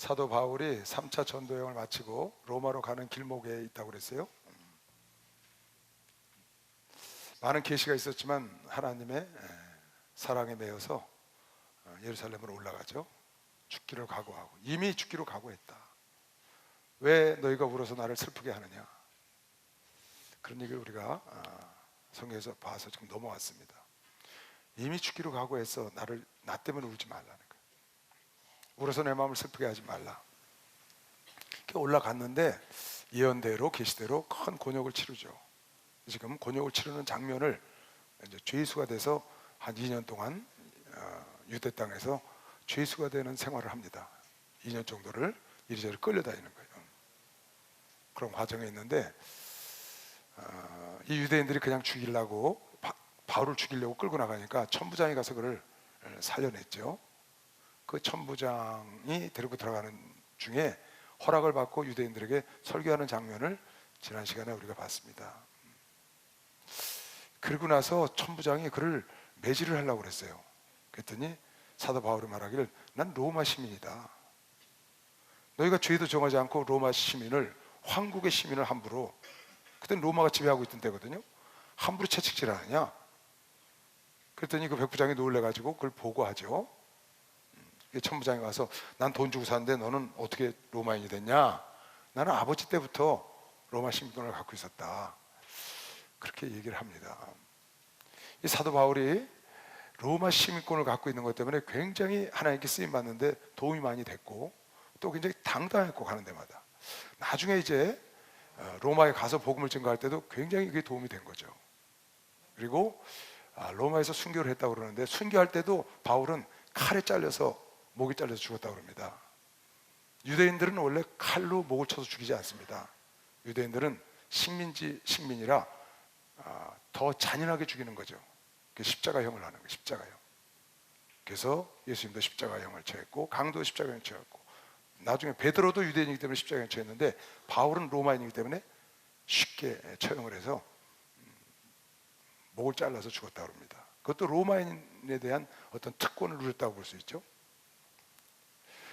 사도 바울이 3차 전도 여행을 마치고 로마로 가는 길목에 있다고 그랬어요. 많은 계시가 있었지만 하나님의 사랑에 매여서 예루살렘으로 올라가죠. 죽기를 각오하고, 이미 죽기로 각오했다. 왜 너희가 울어서 나를 슬프게 하느냐, 그런 얘기를 우리가 성경에서 봐서 지금 넘어왔습니다. 이미 죽기로 각오해서 나 때문에 울지 말라는 거예요. 울어서 내 마음을 슬프게 하지 말라. 올라갔는데 예언대로 계시대로 큰 곤욕을 치르죠. 지금 곤욕을 치르는 장면을 이제 죄수가 돼서 한 2년 동안 유대 땅에서 죄수가 되는 생활을 합니다. 2년 정도를 이리저리 끌려다니는 거예요. 그런 과정에 있는데 이 유대인들이 그냥 죽이려고, 바울을 죽이려고 끌고 나가니까 천부장이 가서 그를 살려냈죠. 그 천부장이 데리고 들어가는 중에 허락을 받고 유대인들에게 설교하는 장면을 지난 시간에 우리가 봤습니다. 그리고 나서 천부장이 그를 매질을 하려고 그랬어요. 그랬더니 사도 바울이 말하기를, 난 로마 시민이다. 너희가 죄도 정하지 않고 로마 시민을, 황국의 시민을 함부로, 그때는 로마가 지배하고 있던 때거든요, 함부로 채찍질하느냐. 그랬더니 그 백부장이 놀래가지고 그걸 보고하죠. 천부장이 와서, 난 돈 주고 샀는데 너는 어떻게 로마인이 됐냐? 나는 아버지 때부터 로마 시민권을 갖고 있었다. 그렇게 얘기를 합니다. 이 사도 바울이 로마 시민권을 갖고 있는 것 때문에 굉장히 하나님께 쓰임받는데 도움이 많이 됐고, 또 굉장히 당당했고, 가는 데마다. 나중에 이제 로마에 가서 복음을 증거할 때도 굉장히 그게 도움이 된 거죠. 그리고 로마에서 순교를 했다고 그러는데, 순교할 때도 바울은 칼에 잘려서, 목이 잘려서 죽었다고 합니다. 유대인들은 원래 칼로 목을 쳐서 죽이지 않습니다. 유대인들은 식민이라 더 잔인하게 죽이는 거죠. 십자가형을 하는 거예요. 십자가형. 그래서 예수님도 십자가형을 처했고, 강도 십자가형을 처했고, 나중에 베드로도 유대인이기 때문에 십자가형을 처했는데, 바울은 로마인이기 때문에 쉽게 처형을 해서 목을 잘라서 죽었다고 합니다. 그것도 로마인에 대한 어떤 특권을 누렸다고 볼 수 있죠.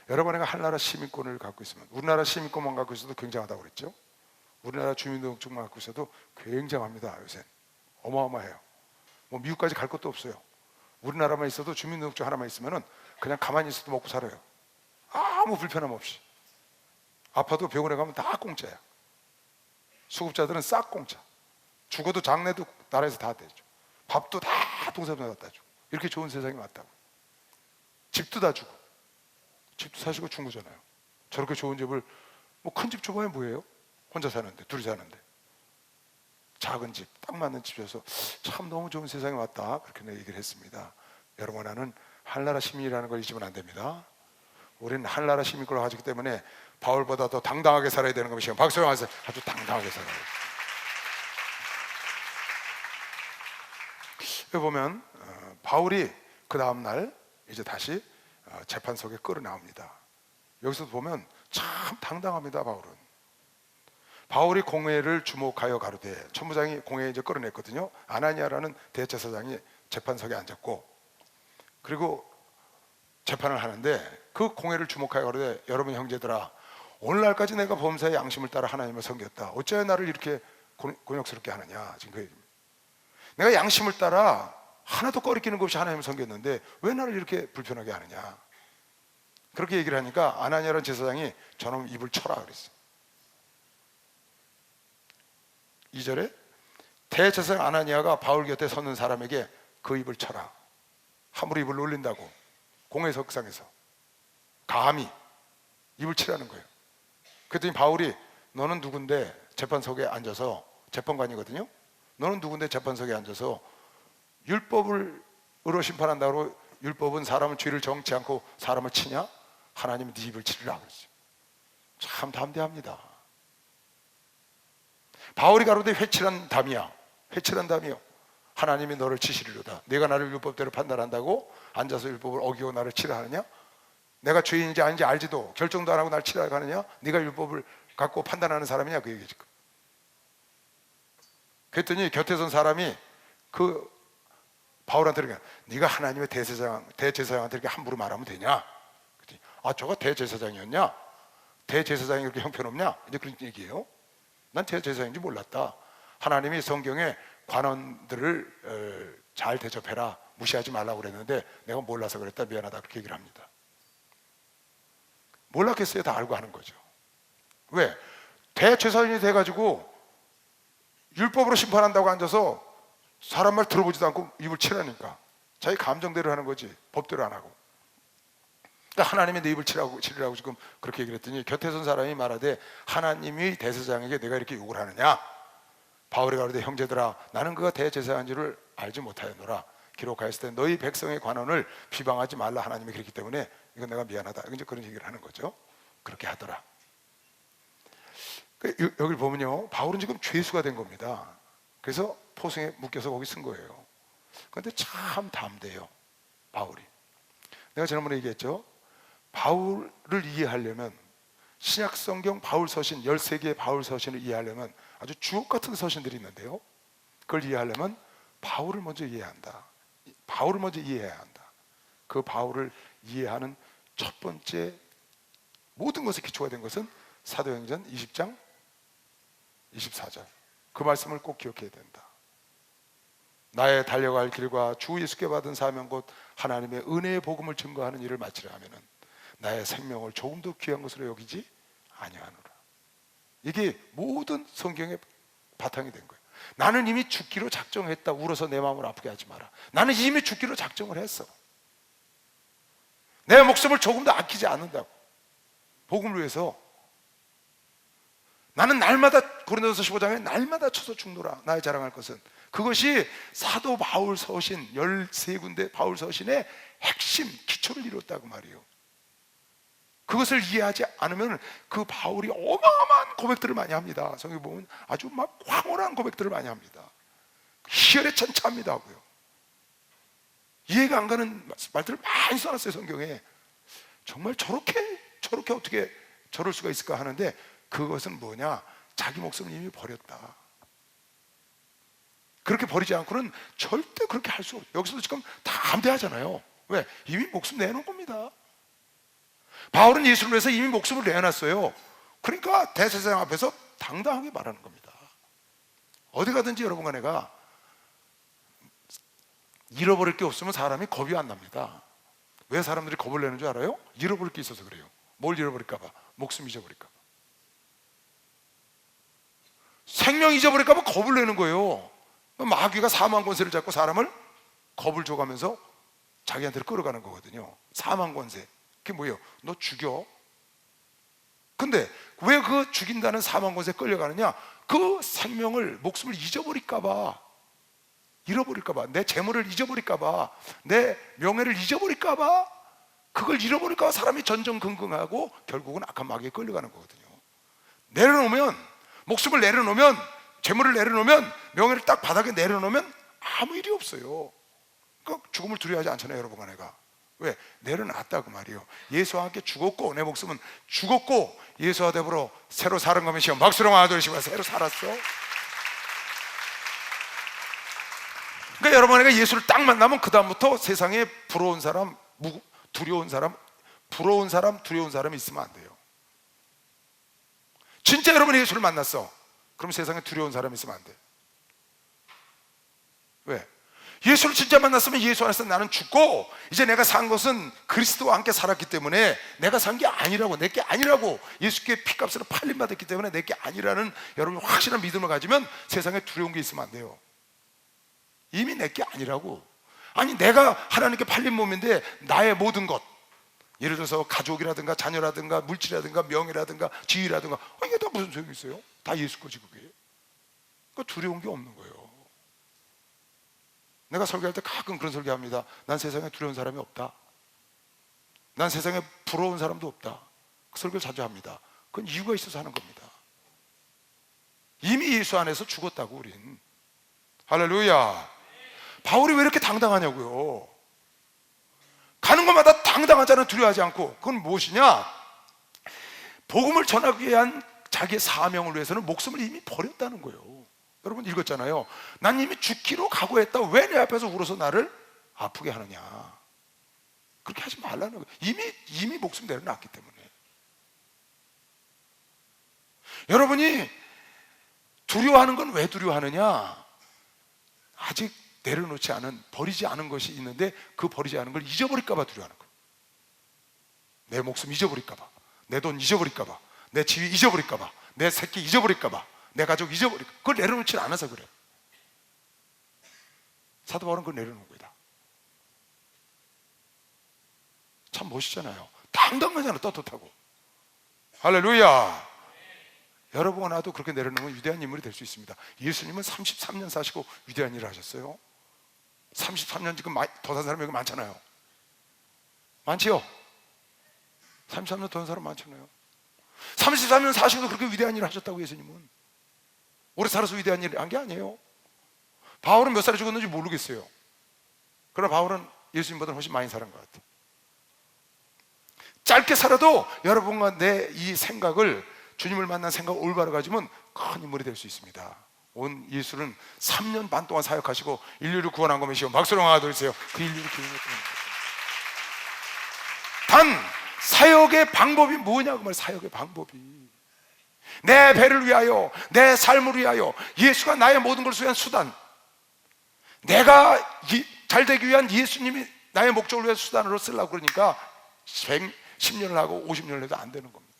여러분, 내가 한나라 시민권을 갖고 있으면, 우리나라 시민권만 갖고 있어도 굉장하다고 그랬죠. 우리나라 주민등록증만 갖고 있어도 굉장합니다. 요새 어마어마해요. 뭐 미국까지 갈 것도 없어요. 우리나라만 있어도 주민등록증 하나만 있으면 그냥 가만히 있어도 먹고 살아요. 아무 불편함 없이. 아파도 병원에 가면 다 공짜야. 수급자들은 싹 공짜. 죽어도 장례도 나라에서 다 대죠. 밥도 다 동사무소 갖다 주고. 이렇게 좋은 세상이 왔다고. 집도 다 주고. 집도 사시고 준 거잖아요. 저렇게 좋은 집을, 뭐 큰 집 줘봐야 뭐예요? 혼자 사는데, 둘이 사는데. 작은 집, 딱 맞는 집에서 참 너무 좋은 세상이 왔다, 그렇게 얘기를 했습니다. 여러분, 나는 한나라 시민이라는 걸 잊으면 안 됩니다. 우리는 한나라 시민권을 가지기 때문에 바울보다 더 당당하게 살아야 되는 것이에요. 박수 하면서 아주 당당하게 살아요. 여기 보면 바울이 그 다음날 이제 다시 재판석에 끌어나옵니다. 여기서 보면 참 당당합니다. 바울이 공회를 주목하여 가로되, 천부장이 공회에 이제 끌어냈거든요. 아나니아라는 대제사장이 재판석에 앉았고, 그리고 재판을 하는데 그 공회를 주목하여 가로되, 여러분 형제들아, 오늘날까지 내가 범사의 양심을 따라 하나님을 섬겼다. 어찌하여 나를 이렇게 곤욕스럽게 하느냐. 지금 그 얘기입니다. 내가 양심을 따라 하나도 꺼리끼는 것 없이 하나님을 섬겼는데 왜 나를 이렇게 불편하게 하느냐. 그렇게 얘기를 하니까 아나니아라는 제사장이 저놈 입을 쳐라 그랬어요. 2절에 대제사장 아나니아가 바울 곁에 서는 사람에게 그 입을 쳐라. 함부로 입을 놀린다고 공회석상에서 감히 입을 치라는 거예요. 그랬더니 바울이, 너는 누군데 재판석에 앉아서, 재판관이거든요. 너는 누군데 재판석에 앉아서 율법으로 심판한다고, 율법은 사람은 죄를 정치 않고 사람을 치냐? 하나님은 네 입을 치리라 그랬어요. 참 담대합니다. 바울이 가로되 회칠한 담이야. 회칠한 담이요. 하나님이 너를 치시리로다. 내가 나를 율법대로 판단한다고 앉아서 율법을 어기고 나를 치라 하느냐? 내가 죄인인지 아닌지 알지도 결정도 안 하고 나를 치라 하느냐? 네가 율법을 갖고 판단하는 사람이냐? 그 얘기지. 그랬더니 곁에 선 사람이 그 바울한테 그러니까, 네가 하나님의 대제사장한테 이렇게 함부로 말하면 되냐? 그랬더니, 저가 대제사장이었냐? 대제사장이 그렇게 형편없냐? 이제 그런 얘기예요. 난 대제사장인지 몰랐다. 하나님이 성경에 관원들을 잘 대접해라, 무시하지 말라고 그랬는데 내가 몰라서 그랬다, 미안하다, 그렇게 얘기를 합니다. 몰랐겠어요? 다 알고 하는 거죠. 왜? 대제사장이 돼가지고 율법으로 심판한다고 앉아서 사람 말 들어보지도 않고 입을 치라니까 자기 감정대로 하는 거지, 법대로 안 하고. 그러니까 하나님이 내 입을 치라고 지금 그렇게 얘기를 했더니 곁에 선 사람이 말하되, 하나님이 대제사장에게 내가 이렇게 욕을 하느냐? 바울이 가로되, 형제들아, 나는 그가 대제사장인 줄을 알지 못하였노라. 기록하였을 때 너희 백성의 관원을 비방하지 말라, 하나님이 그랬기 때문에 이건 내가 미안하다, 이제 그런 얘기를 하는 거죠. 그렇게 하더라. 여기를 보면요, 바울은 지금 죄수가 된 겁니다. 그래서 포승에 묶여서 거기 쓴 거예요. 그런데 참 담대해요, 바울이. 내가 지난번에 얘기했죠. 바울을 이해하려면, 신약 성경 바울 서신 13개의 바울 서신을 이해하려면 아주 주옥 같은 서신들이 있는데요, 그걸 이해하려면 바울을 먼저 이해해야 한다. 바울을 먼저 이해해야 한다. 그 바울을 이해하는 첫 번째 모든 것의 기초가 된 것은 사도행전 20장 24절, 그 말씀을 꼭 기억해야 된다. 나의 달려갈 길과 주 예수께 받은 사명 곧 하나님의 은혜의 복음을 증거하는 일을 마치려 하면은 나의 생명을 조금도 귀한 것으로 여기지 아니하노라. 이게 모든 성경의 바탕이 된 거예요. 나는 이미 죽기로 작정했다. 울어서 내 마음을 아프게 하지 마라. 나는 이미 죽기로 작정을 했어. 내 목숨을 조금도 아끼지 않는다고, 복음을 위해서. 나는 날마다, 고린도서 15장에 날마다 쳐서 죽노라, 나의 자랑할 것은. 그것이 사도 바울 서신 13군데 바울 서신의 핵심 기초를 이뤘다고 말이에요. 그것을 이해하지 않으면 그 바울이 어마어마한 고백들을 많이 합니다. 성경 보면 아주 막 황홀한 고백들을 많이 합니다. 희열에 천차합니다고요. 이해가 안 가는 말들을 많이 써놨어요, 성경에. 정말 저렇게 어떻게 저럴 수가 있을까 하는데, 그것은 뭐냐? 자기 목숨을 이미 버렸다. 그렇게 버리지 않고는 절대 그렇게 할 수 없어요. 여기서도 지금 다 담대하잖아요. 왜? 이미 목숨 내놓은 겁니다. 바울은 예수를 위해서 이미 목숨을 내놨어요. 그러니까 대제사장 앞에서 당당하게 말하는 겁니다. 어디 가든지 여러분과 내가 잃어버릴 게 없으면 사람이 겁이 안 납니다. 왜 사람들이 겁을 내는 줄 알아요? 잃어버릴 게 있어서 그래요. 뭘 잃어버릴까 봐? 목숨 잊어버릴까 봐. 생명 잊어버릴까 봐 겁을 내는 거예요. 마귀가 사망 권세를 잡고 사람을 겁을 줘가면서 자기한테로 끌어가는 거거든요. 사망 권세. 그게 뭐예요? 너 죽여. 근데 왜 그 죽인다는 사망 권세에 끌려가느냐? 그 생명을, 목숨을 잊어버릴까 봐, 잃어버릴까 봐, 내 재물을 잊어버릴까 봐, 내 명예를 잊어버릴까 봐, 그걸 잃어버릴까 봐 사람이 전전긍긍하고 결국은 악한 마귀에 끌려가는 거거든요. 내려놓으면, 목숨을 내려놓으면, 재물을 내려놓으면, 명예를 딱 바닥에 내려놓으면 아무 일이 없어요. 그러니까 죽음을 두려워하지 않잖아요, 여러분과 내가. 왜? 내려놨다고 말이에요. 예수와 함께 죽었고, 내 목숨은 죽었고 예수와 더불어 새로 사는 것이요 박수로 아들이시고 새로 살았어. 그러니까 여러분, 내가 예수를 딱 만나면 그 다음부터 세상에 부러운 사람, 두려운 사람, 부러운 사람, 두려운 사람이 있으면 안 돼요. 진짜 여러분이 예수를 만났어. 그럼 세상에 두려운 사람이 있으면 안 돼. 왜? 예수를 진짜 만났으면 예수 안에서 나는 죽고 이제 내가 산 것은 그리스도와 함께 살았기 때문에 내가 산 게 아니라고, 내 게 아니라고, 예수께 피값으로 팔림받았기 때문에 내 게 아니라는 여러분 확실한 믿음을 가지면 세상에 두려운 게 있으면 안 돼요. 이미 내 게 아니라고. 아니, 내가 하나님께 팔린 몸인데 나의 모든 것, 예를 들어서 가족이라든가 자녀라든가 물질이라든가 명예라든가 지위라든가, 이게 다 무슨 소용이 있어요? 다 예수 거지 그게. 그러니까 두려운 게 없는 거예요. 내가 설교할 때 가끔 그런 설교합니다. 난 세상에 두려운 사람이 없다. 난 세상에 부러운 사람도 없다. 그 설교를 자주 합니다. 그건 이유가 있어서 하는 겁니다. 이미 예수 안에서 죽었다고 우린. 할렐루야. 바울이 왜 이렇게 당당하냐고요. 가는 곳마다 당당하잖아요. 두려워하지 않고. 그건 무엇이냐? 복음을 전하기 위한 자기의 사명을 위해서는 목숨을 이미 버렸다는 거예요. 여러분 읽었잖아요. 난 이미 죽기로 각오했다. 왜 내 앞에서 울어서 나를 아프게 하느냐? 그렇게 하지 말라는 거예요. 이미 목숨 내려놨기 때문에. 여러분이 두려워하는 건 왜 두려워하느냐? 아직 내려놓지 않은, 버리지 않은 것이 있는데 그 버리지 않은 걸 잊어버릴까 봐 두려워하는 거예요. 내 목숨 잊어버릴까 봐, 내 돈 잊어버릴까 봐, 내 지위 잊어버릴까 봐, 내 새끼 잊어버릴까 봐, 내 가족 잊어버릴까 봐. 그걸 내려놓지 않아서 그래. 사도 바울은 그걸 내려놓은 거다. 참 멋있잖아요. 당당하잖아, 떳떳하고. 할렐루야. 여러분과 나도 그렇게 내려놓으면 위대한 인물이 될 수 있습니다. 예수님은 33년 사시고 위대한 일을 하셨어요. 33년 지금 더 산 사람이 여기 많잖아요. 많지요? 33년 더 산 사람 많잖아요. 33년 사시고도 그렇게 위대한 일을 하셨다고. 예수님은 오래 살아서 위대한 일을 한 게 아니에요. 바울은 몇 살에 죽었는지 모르겠어요. 그러나 바울은 예수님보다 훨씬 많이 살은 것 같아요. 짧게 살아도 여러분과 내 이 생각을, 주님을 만난 생각을 올바로 가지면 큰 인물이 될 수 있습니다. 온 예수는 3년 반 동안 사역하시고 인류를 구원한 것이요, 박수로 하나 드리세요. 그 인류를 구원했다는 거예요. 단 사역의 방법이 뭐냐고 말. 사역의 방법이 내 배를 위하여, 내 삶을 위하여, 예수가 나의 모든 것을 위한 수단, 내가 잘 되기 위한 예수님이 나의 목적을 위한 수단으로 쓰려고 그러니까 10년을 하고 50년을 해도 안 되는 겁니다.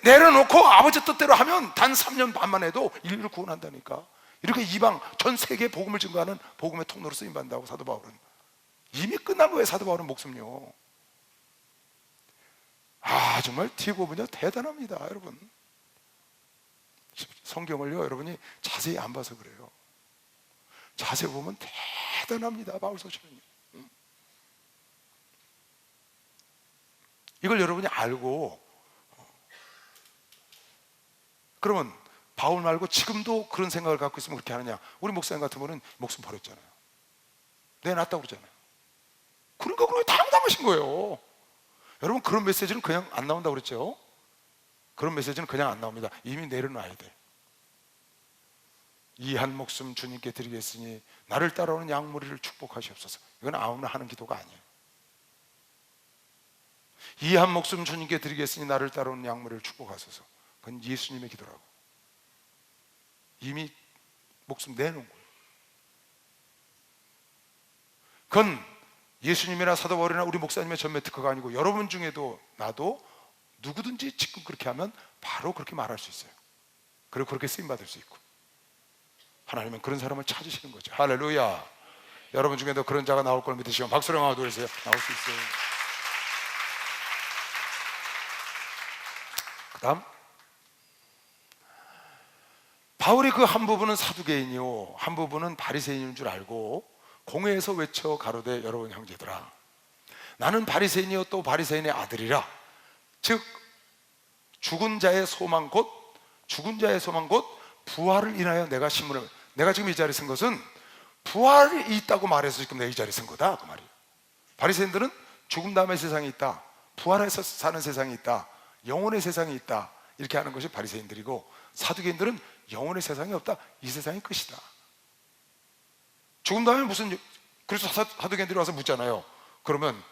내려놓고 아버지 뜻대로 하면 단 3년 반만 해도 인류를 구원한다니까. 이렇게 이방 전 세계에 복음을 증거하는 복음의 통로로 쓰임받는다고. 사도 바울은 이미 끝난 거예요. 사도 바울은 목숨요. 정말 뒤에 보면요 대단합니다. 여러분, 성경을요 여러분이 자세히 안 봐서 그래요. 자세히 보면 대단합니다. 바울 서신은요. 이걸 여러분이 알고, 그러면 바울 말고 지금도 그런 생각을 갖고 있으면 그렇게 하느냐? 우리 목사님 같은 분은 목숨 버렸잖아요. 내놨다고 그러잖아요. 그러니까 그렇게 당당하신 거예요. 여러분, 그런 메시지는 그냥 안 나온다고 그랬죠? 그런 메시지는 그냥 안 나옵니다. 이미 내려놔야 돼. 이 한 목숨 주님께 드리겠으니 나를 따라오는 양무리를 축복하시옵소서. 이건 아무나 하는 기도가 아니에요. 이 한 목숨 주님께 드리겠으니 나를 따라오는 양무리를 축복하소서. 그건 예수님의 기도라고. 이미 목숨 내놓은 거예요. 그건 예수님이나 사도 바울이나 우리 목사님의 전매 특허가 아니고 여러분 중에도 나도 누구든지 지금 그렇게 하면 바로 그렇게 말할 수 있어요. 그리고 그렇게 쓰임받을 수 있고, 하나님은 그런 사람을 찾으시는 거죠. 할렐루야. 여러분 중에도 그런 자가 나올 걸 믿으시면 박수를 하나 돌리세요. 나올 수 있어요. 그 다음, 바울이 그 한 부분은 사두개인이요 한 부분은 바리새인인 줄 알고 공회에서 외쳐 가로되 여러분 형제들아, 나는 바리새인이요 또 바리새인의 아들이라. 즉 죽은 자의 소망 곧 부활을 인하여 내가 신문을, 내가 지금 이 자리에 쓴 것은 부활이 있다고 말해서 지금 내가 이 자리에 쓴 거다 그 말이에요. 바리새인들은 죽음 다음에 세상이 있다, 부활해서 사는 세상이 있다, 영혼의 세상이 있다, 이렇게 하는 것이 바리새인들이고, 사두개인들은 영혼의 세상이 없다, 이 세상이 끝이다. 죽은 다음에 무슨, 그래서 사두개인들이 와서 묻잖아요. 그러면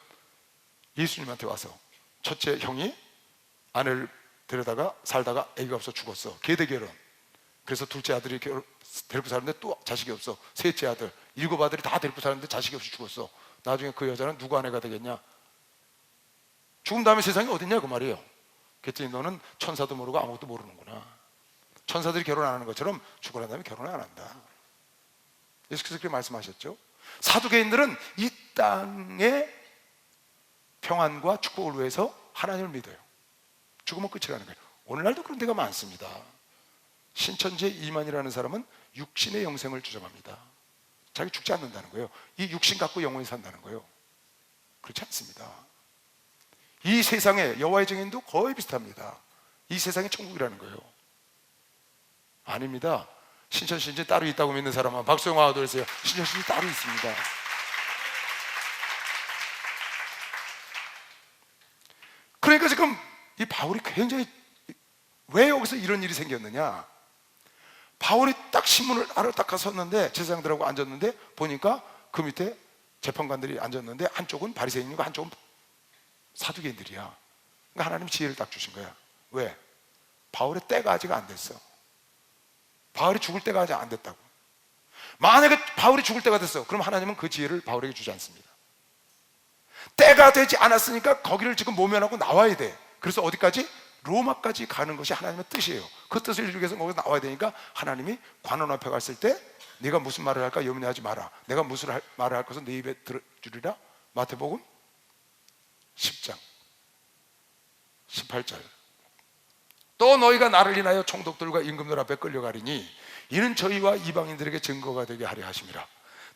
예수님한테 와서 첫째 형이 아내를 데려다가 살다가 아기가 없어 죽었어, 계대결혼. 그래서 둘째 아들이 데리고 사는데 또 자식이 없어, 셋째 아들, 7 아들이 다 데리고 사는데 자식이 없이 죽었어. 나중에 그 여자는 누구 아내가 되겠냐? 죽은 다음에 세상이 어딨냐 그 말이에요. 그랬더니 너는 천사도 모르고 아무것도 모르는구나. 천사들이 결혼 안 하는 것처럼 죽고 난 다음에 결혼을 안 한다. 예수께서 그렇게 말씀하셨죠. 사두개인들은 이 땅의 평안과 축복을 위해서 하나님을 믿어요. 죽으면 끝이라는 거예요. 오늘날도 그런 데가 많습니다. 신천지의 이만이라는 사람은 육신의 영생을 주장합니다. 자기 죽지 않는다는 거예요. 이 육신 갖고 영원히 산다는 거예요. 그렇지 않습니다. 이 세상에 여호와의 증인도 거의 비슷합니다. 이 세상이 천국이라는 거예요. 아닙니다. 신천신이 따로 있다고 믿는 사람은 박수 영화 하도록 해요. 신천신이 따로 있습니다. 그러니까 지금 이 바울이 굉장히, 왜 여기서 이런 일이 생겼느냐? 바울이 딱 신문을 하러 딱 가서 섰는데, 제사장들하고 앉았는데 보니까 그 밑에 재판관들이 앉았는데 한쪽은 바리새인이고 한쪽은 사두개인들이야. 그러니까 하나님 지혜를 딱 주신 거야. 왜? 바울의 때가 아직 안 됐어. 바울이 죽을 때가 아직 안 됐다고. 만약에 바울이 죽을 때가 됐어, 그럼 하나님은 그 지혜를 바울에게 주지 않습니다. 때가 되지 않았으니까 거기를 지금 모면하고 나와야 돼. 그래서 어디까지? 로마까지 가는 것이 하나님의 뜻이에요. 그 뜻을 이루기 위해서 거기서 나와야 되니까 하나님이 관원 앞에 갔을 때 네가 무슨 말을 할까 염려하지 마라. 내가 무슨 말을 할 것은 네 입에 들어주리라. 마태복음 10장 18절. 또 너희가 나를 인하여 총독들과 임금들 앞에 끌려가리니 이는 저희와 이방인들에게 증거가 되게 하려 하심이라.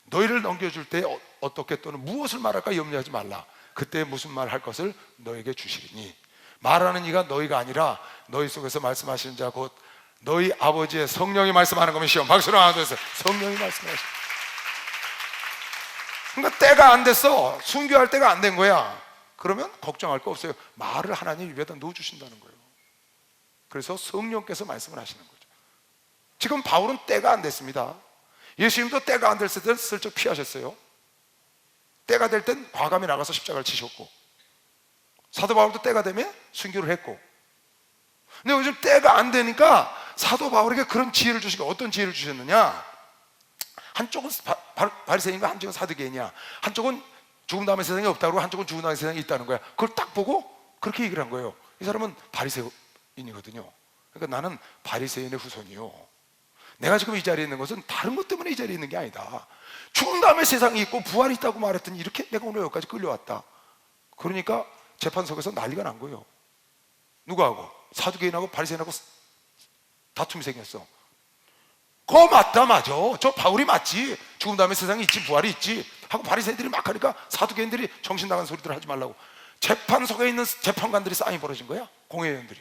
너희를 넘겨줄 때 어떻게 또는 무엇을 말할까 염려하지 말라. 그때 무슨 말 할 것을 너에게 주시리니 말하는 이가 너희가 아니라 너희 속에서 말씀하시는 자 곧 너희 아버지의 성령이 말씀하는 것이요. 박수로 하나 둘 셋. 성령이 말씀하시는. 그러니까 때가 안 됐어. 순교할 때가 안 된 거야. 그러면 걱정할 거 없어요. 말을 하나님 입에다 넣어주신다는 거예요. 그래서 성령께서 말씀을 하시는 거죠. 지금 바울은 때가 안 됐습니다. 예수님도 때가 안 됐을 때 슬쩍 피하셨어요. 때가 될 땐 과감히 나가서 십자가를 치셨고, 사도 바울도 때가 되면 순교를 했고. 근데 요즘 때가 안 되니까 사도 바울에게 그런 지혜를 주시고, 어떤 지혜를 주셨느냐? 한쪽은 바리새인과 한쪽은 사두개인이야. 한쪽은 죽음 다음에 세상이 없다고, 한쪽은 죽음 다음에 세상이 있다는 거야. 그걸 딱 보고 그렇게 얘기를 한 거예요. 이 사람은 바리새인이거든요. 그러니까 나는 바리새인의 후손이요. 내가 지금 이 자리에 있는 것은 다른 것 때문에 이 자리에 있는 게 아니다. 죽은 다음에 세상이 있고 부활이 있다고 말했더니 이렇게 내가 오늘 여기까지 끌려왔다. 그러니까 재판석에서 난리가 난 거예요. 누구하고? 사두개인하고 바리새인하고 다툼이 생겼어. 그거 맞다, 맞아. 저 바울이 맞지. 죽은 다음에 세상이 있지, 부활이 있지 하고 바리새인들이 막 하니까 사두개인들이 정신 나간 소리들 하지 말라고 재판석에 있는 재판관들이 싸움이 벌어진 거야. 공회의원들이.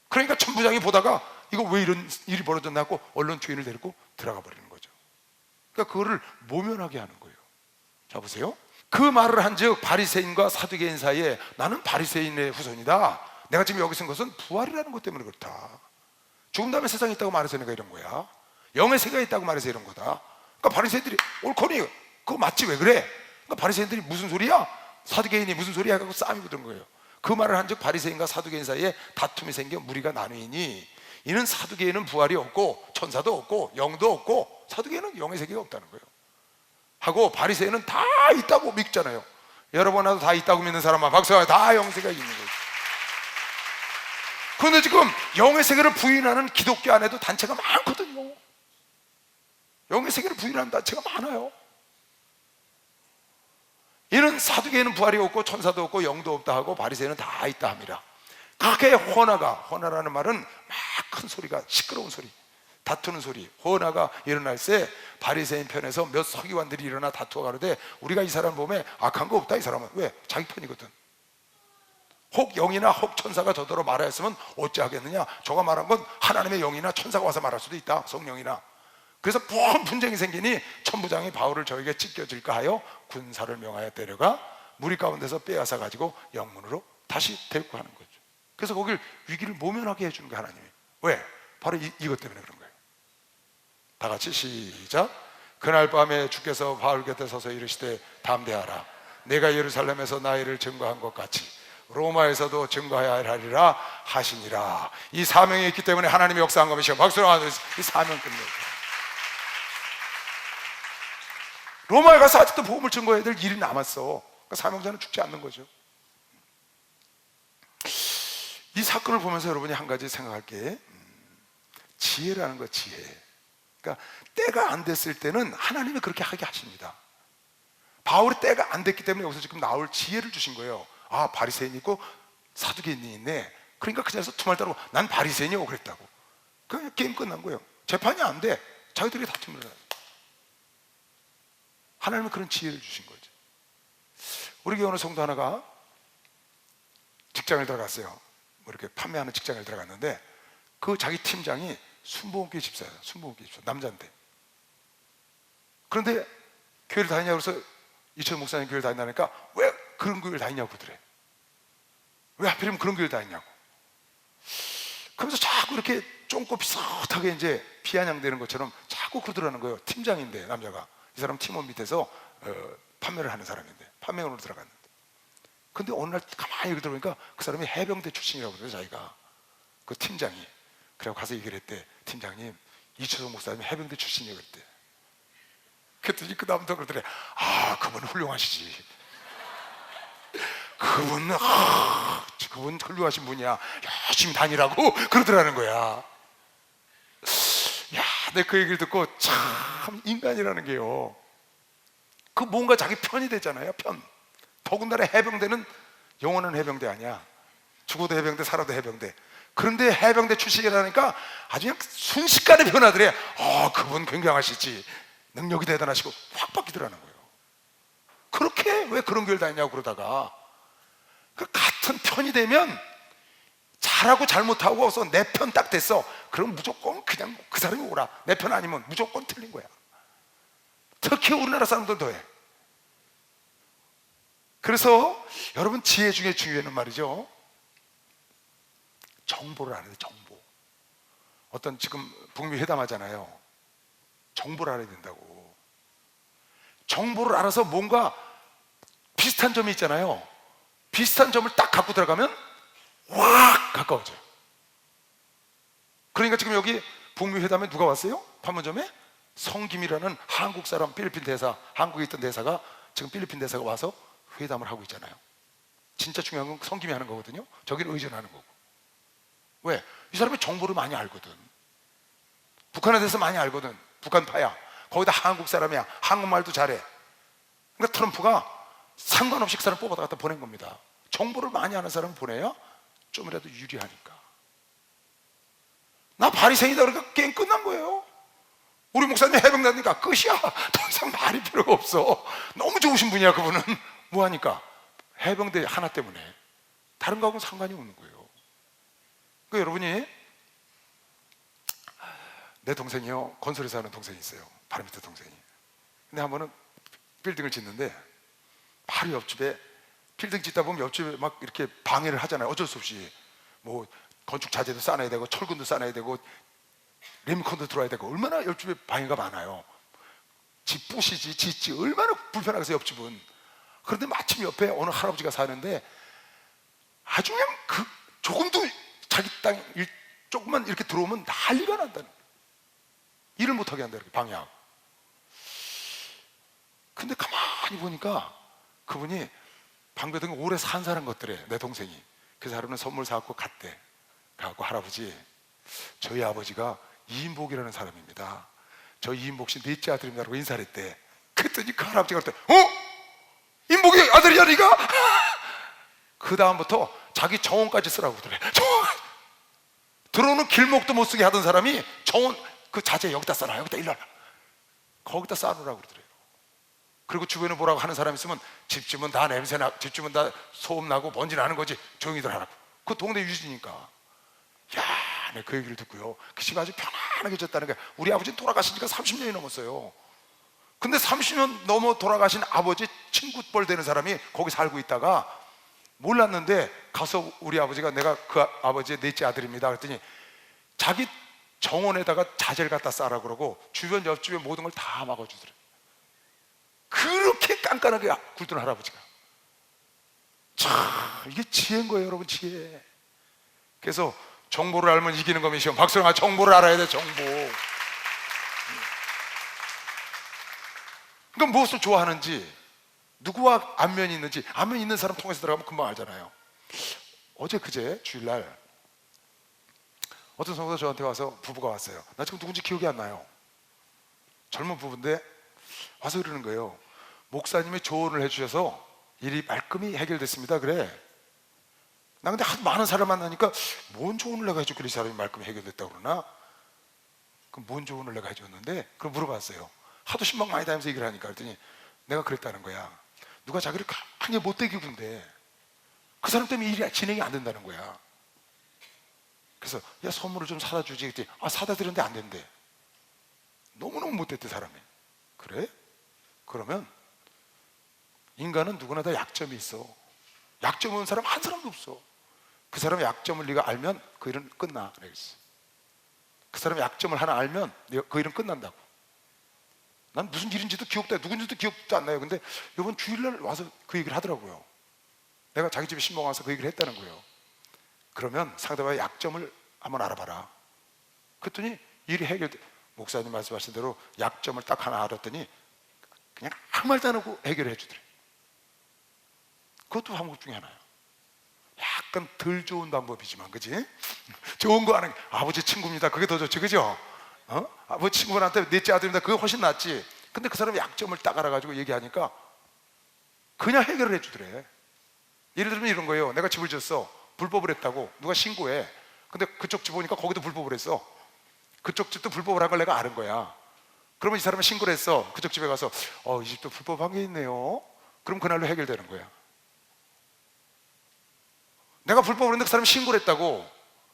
그러니까 천부장이 보다가 이거 왜 이런 일이 벌어졌나 하고 언론 주인을 데리고 들어가 버리는 거죠. 그러니까 그거를 모면하게 하는 거예요. 자, 보세요. 그 말을 한즉 바리새인과 사두개인 사이에 나는 바리새인의 후손이다. 내가 지금 여기 쓴 것은 부활이라는 것 때문에 그렇다. 죽은 다음에 세상에 있다고 말해서 내가 이런 거야. 영의 세계가 있다고 말해서 이런 거다. 그러니까 바리새인들이 옳거니 그거 맞지 왜 그래? 그러니까 바리새인들이 무슨 소리야? 사두개인이 무슨 소리야? 하고 싸움이 붙은 거예요. 그 말을 한즉 바리새인과 사두개인 사이에 다툼이 생겨 무리가 나누이니 이는 사두개인은 부활이 없고 천사도 없고 영도 없고 사두개인은 영의 세계가 없다는 거예요. 하고 바리새인은 다 있다고 믿잖아요. 여러분 나도 다 있다고 믿는 사람만 박수하여 다 영의 세계가 있는 거예요. 그런데 지금 영의 세계를 부인하는 기독교 안에도 단체가 많거든요. 영의 세계를 부인하는 단체가 많아요. 이는 사두개인은 부활이 없고 천사도 없고 영도 없다 하고 바리새인은 다 있다 합니다. 그게 호나라는 말은 막 큰 소리가 시끄러운 소리, 다투는 소리. 호나가 일어날 때 바리새인 편에서 몇 서기관들이 일어나 다투어 가로되 우리가 이 사람 보면 악한 거 없다. 이 사람은 왜? 자기 편이거든. 혹 영이나 혹 천사가 저더러 말하였으면 어찌하겠느냐. 저가 말한 건 하나님의 영이나 천사가 와서 말할 수도 있다. 성령이나. 그래서 큰 분쟁이 생기니 천부장이 바울을 저에게 찢겨질까 하여 군사를 명하여 데려가 무리 가운데서 빼앗아 가지고 영문으로 다시 데리고 하는 거죠. 그래서 거길 위기를 모면하게 해주는 게 하나님이에요. 왜? 바로 이것 때문에 그런 거예요. 다 같이 시작. 그날 밤에 주께서 바울 곁에 서서 이르시되 담대하라. 내가 예루살렘에서 나이를 증거한 것 같이 로마에서도 증거하여야 하리라 하시니라. 이 사명이 있기 때문에 하나님이 역사한 것이요. 박수로 하면서 이 사명 끝내요. 로마에 가서 아직도 복음을 증거해야 될 일이 남았어. 그러니까 사명자는 죽지 않는 거죠. 이 사건을 보면서 여러분이 한 가지 생각할 게 지혜라는 거, 지혜. 그러니까 때가 안 됐을 때는 하나님이 그렇게 하게 하십니다. 바울이 때가 안 됐기 때문에 여기서 지금 나올 지혜를 주신 거예요. 아, 바리새인이 있고 사두개인이 있네. 그러니까 그 자리에서 두말 따르고 난 바리새인이고 그랬다고. 그냥 게임 끝난 거예요. 재판이 안 돼. 자기들이 다툼을 해요. 하나님은 그런 지혜를 주신 거죠. 우리 교회 어느 성도 하나가 직장을 들어갔어요. 뭐 이렇게 판매하는 직장을 들어갔는데 그 자기 팀장이 순복음교회 집사예요. 순복음교회 집사, 남자인데. 그런데 교회를 다니냐고 그래서 이천 목사님 교회를 다닌다니까 왜 그런 교회를 다니냐고 그러더래. 왜 하필이면 그런 교회를 다니냐고. 그러면서 자꾸 이렇게 쫑꼬 비슷하게 이제 비아냥대는 것처럼 자꾸 그러더라는 거예요. 팀장인데 남자가. 이 사람 팀원 밑에서 판매를 하는 사람인데 판매원으로 들어갔는데 근데 어느 날 가만히 들어보니까 그 사람이 해병대 출신이라고 그래요. 자기가 그 팀장이. 그래고 가서 얘기를 했대. 팀장님, 이초성 목사님 해병대 출신이에요. 그랬대. 그랬더니 그 다음부터 그러더래. 아, 그분 훌륭하시지. 그분 훌륭하신 분이야. 열심히 다니라고 그러더라는 거야. 야, 내가 그 얘기를 듣고 참 인간이라는 게요, 그 뭔가 자기 편이 되잖아요. 편. 더군다나 해병대는 영원한 해병대 아니야. 죽어도 해병대, 살아도 해병대. 그런데 해병대 출신이라니까 아주 그냥 순식간에 변하더래. 그분 굉장하시지, 능력이 대단하시고, 확 바뀌더라는 거예요. 그렇게 왜 그런 교회를 다니냐고 그러다가, 그 같은 편이 되면 잘하고 잘못하고 해서 내 편 딱 됐어. 그럼 무조건 그냥 그 사람이 오라. 내 편 아니면 무조건 틀린 거야. 특히 우리나라 사람들 더해. 그래서 여러분, 지혜 중에 중요한 말이죠, 정보를 알아야 돼. 정보. 어떤 지금 북미 회담하잖아요. 정보를 알아야 된다고. 정보를 알아서 뭔가 비슷한 점이 있잖아요. 비슷한 점을 딱 갖고 들어가면 확 가까워져요. 그러니까 지금 여기 북미 회담에 누가 왔어요? 판문점에 성김이라는 한국 사람, 필리핀 대사, 한국에 있던 대사가 지금 필리핀 대사가 와서 회담을 하고 있잖아요. 진짜 중요한 건 성김이 하는 거거든요. 저기는 의존하는 거고. 왜? 이 사람이 정보를 많이 알거든. 북한에 대해서 많이 알거든. 북한파야. 거기다 한국 사람이야. 한국말도 잘해. 그러니까 트럼프가 상관없이 그 사람 뽑아다 갖다 보낸 겁니다. 정보를 많이 아는 사람을 보내야 좀이라도 유리하니까. 나 바리새인이다 그러니까 게임 끝난 거예요. 우리 목사님 해병대니까 끝이야. 더 이상 말이 필요가 없어. 너무 좋으신 분이야 그분은. 뭐하니까? 해병대 하나 때문에. 다른 거하고는 상관이 없는 거예요. 그 여러분이, 내 동생이요, 건설회사 하는 동생이 있어요. 바로 밑에 동생이. 근데 한 번은 빌딩을 짓는데 바로 옆집에, 빌딩 짓다 보면 옆집에 막 이렇게 방해를 하잖아요. 어쩔 수 없이. 뭐 건축 자재도 싸놔야 되고 철근도 싸놔야 되고 리모컨도 들어야 되고, 얼마나 옆집에 방해가 많아요. 집 부시지 짓지 얼마나 불편하겠어요 옆집은. 그런데 마침 옆에 어느 할아버지가 사는데 아주 그냥 그 조금도 자기 땅 조금만 이렇게 들어오면 난리가 난다는 거예요. 일을 못하게 한다, 이렇게 방해하고. 근데 가만히 보니까 그분이 방배동에 오래 산 사람 같더래, 내 동생이. 그래서 하루는 선물 사갖고 갔대. 가갖고, 할아버지, 저희 아버지가 이인복이라는 사람입니다. 저 이인복 씨 넷째 아들입니다라고 인사를 했대. 그랬더니 그 할아버지가 그랬대. 인복이 아들이야 네가? 그 다음부터 자기 정원까지 쓰라고 그러더래. 정원! 들어오는 길목도 못 쓰게 하던 사람이 정원, 그 자재 여기다 써라, 여기다 일러라, 거기다 쌓아놓으라고 그러더래요. 그리고 주변에 뭐라고 하는 사람 있으면, 집주면 다 냄새나, 집주면 다 소음 나고 먼지 나는 거지, 조용히들 하라고. 그 동네 유지니까. 야, 내가 그 얘기를 듣고요, 그 집이 아주 편안하게 졌다는 거야. 우리 아버지는 돌아가신 지가 30년이 넘었어요. 근데 30년 넘어 돌아가신 아버지 친구뻘 되는 사람이 거기 살고 있다가 몰랐는데, 가서 우리 아버지가 내가 그 아버지의 넷째 아들입니다 그랬더니 자기 정원에다가 자재를 갖다 싸라 그러고 주변 옆집에 모든 걸 다 막아주더래. 그렇게 깐깐하게 굴던 할아버지가. 참, 이게 지혜인 거예요 여러분, 지혜. 그래서 정보를 알면 이기는 거면 시험. 박수영아, 정보를 알아야 돼, 정보. 그러니까 무엇을 좋아하는지, 누구와 안면이 있는지, 안면 있는 사람 통해서 들어가면 금방 알잖아요. 어제 그제 주일날 어떤 성도가 저한테 와서, 부부가 왔어요. 나 지금 누군지 기억이 안 나요. 젊은 부부인데 와서 이러는 거예요. 목사님이 조언을 해주셔서 일이 말끔히 해결됐습니다. 그래. 나 근데 하도 많은 사람 만나니까 뭔 조언을 내가 해줬길래 이 사람이 말끔히 해결됐다고 그러나? 그럼 뭔 조언을 내가 해줬는데? 그럼 물어봤어요. 하도 신방 많이 다니면서 얘기를 하니까. 그랬더니 내가 그랬다는 거야. 누가 자기를 강하게 못되게 군대, 그 사람 때문에 일이 진행이 안 된다는 거야. 그래서 야, 선물을 좀 사다 주지 그랬더니 사다 드렸는데 안 된대. 너무너무 못됐대 사람이. 그래? 그러면 인간은 누구나 다 약점이 있어. 약점 없는 사람 한 사람도 없어. 그 사람의 약점을 네가 알면 그 일은 끝나. 그랬어. 그 사람의 약점을 하나 알면 그 일은 끝난다고. 난 무슨 일인지도 기억도 안 나요. 누군지도 기억도 안 나요. 근데 이번 주일날 와서 그 얘기를 하더라고요. 내가 자기 집에 신방 와서 그 얘기를 했다는 거예요. 그러면 상대방의 약점을 한번 알아봐라. 그랬더니 일이 해결돼. 목사님 말씀하신 대로 약점을 딱 하나 알았더니 그냥 아무 말도 안 하고 해결해 주더래. 그것도 방법 중에 하나야. 약간 덜 좋은 방법이지만, 그지? 좋은 거 하는 게 아버지 친구입니다. 그게 더 좋지, 그죠? 아버지 친구분한테 넷째 아들입니다. 그게 훨씬 낫지. 근데 그 사람이 약점을 딱 알아가지고 얘기하니까 그냥 해결을 해주더래. 예를 들면 이런 거예요. 내가 집을 지었어. 불법을 했다고 누가 신고해. 근데 그쪽 집 오니까 거기도 불법을 했어. 그쪽 집도 불법을 한 걸 내가 아는 거야. 그러면 이 사람은 신고를 했어. 그쪽 집에 가서 이 집도 불법한 게 있네요. 그럼 그날로 해결되는 거야. 내가 불법을 했는데 그 사람이 신고를 했다고.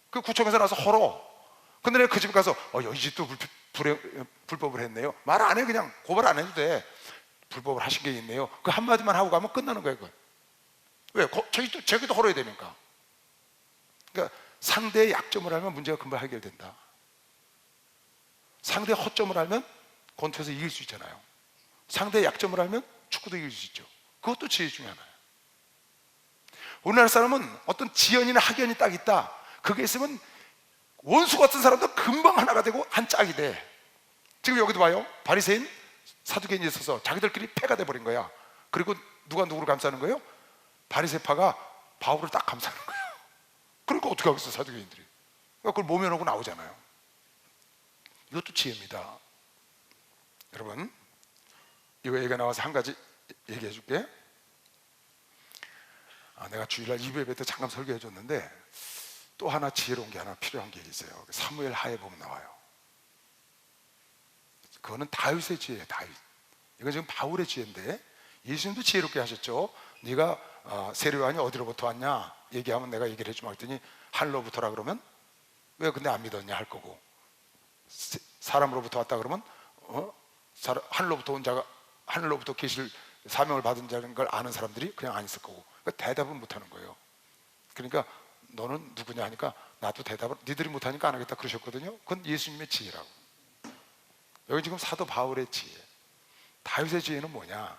그 구청에서 나서 헐어. 근데 내가 그 집에 가서 이 집도 불법을 했네요. 말 안 해. 그냥 고발 안 해도 돼. 불법을 하신 게 있네요. 그 한마디만 하고 가면 끝나는 거야. 그건. 왜? 저기도 헐어야 되니까. 그러니까 상대의 약점을 알면 문제가 금방 해결된다. 상대의 허점을 알면 권투에서 이길 수 있잖아요. 상대의 약점을 알면 축구도 이길 수 있죠. 그것도 지혜 중에 하나예요. 우리나라 사람은 어떤 지연이나 학연이 딱 있다. 그게 있으면 원수 같은 사람도 금방 하나가 되고 한 짝이 돼. 지금 여기도 봐요. 바리새인, 사두개인이 있어서 자기들끼리 패가 돼버린 거야. 그리고 누가 누구를 감싸는 거예요? 바리새파가 바울을 딱 감싸는 거예요. 그러니까 어떻게 하겠어, 사두개인들이. 그걸 모면하고 나오잖아요. 이것도 지혜입니다. 여러분, 이거 얘기가 나와서 한 가지 얘기해 줄게. 내가 주일날 2예배 때 잠깐 설교해 줬는데 또 하나 지혜로운 게 하나 필요한 게 있어요. 사무엘 하에 보면 나와요. 그거는 다윗의 지혜예요. 다윗. 이건 지금 바울의 지혜인데 예수님도 지혜롭게 하셨죠. 네가 세례요한이 어디로부터 왔냐 얘기하면 내가 얘기를 해주면 했더니 하늘로부터라 그러면 왜 근데 안 믿었냐 할 거고, 사람으로부터 왔다 그러면 하늘로부터 온 자가 하늘로부터 계실 사명을 받은 자는 걸 아는 사람들이 그냥 안 있을 거고, 그러니까 대답을 못 하는 거예요. 그러니까 너는 누구냐 하니까 나도 대답을 니들이 못 하니까 안 하겠다 그러셨거든요. 그건 예수님의 지혜라고. 여기 지금 사도 바울의 지혜, 다윗의 지혜는 뭐냐?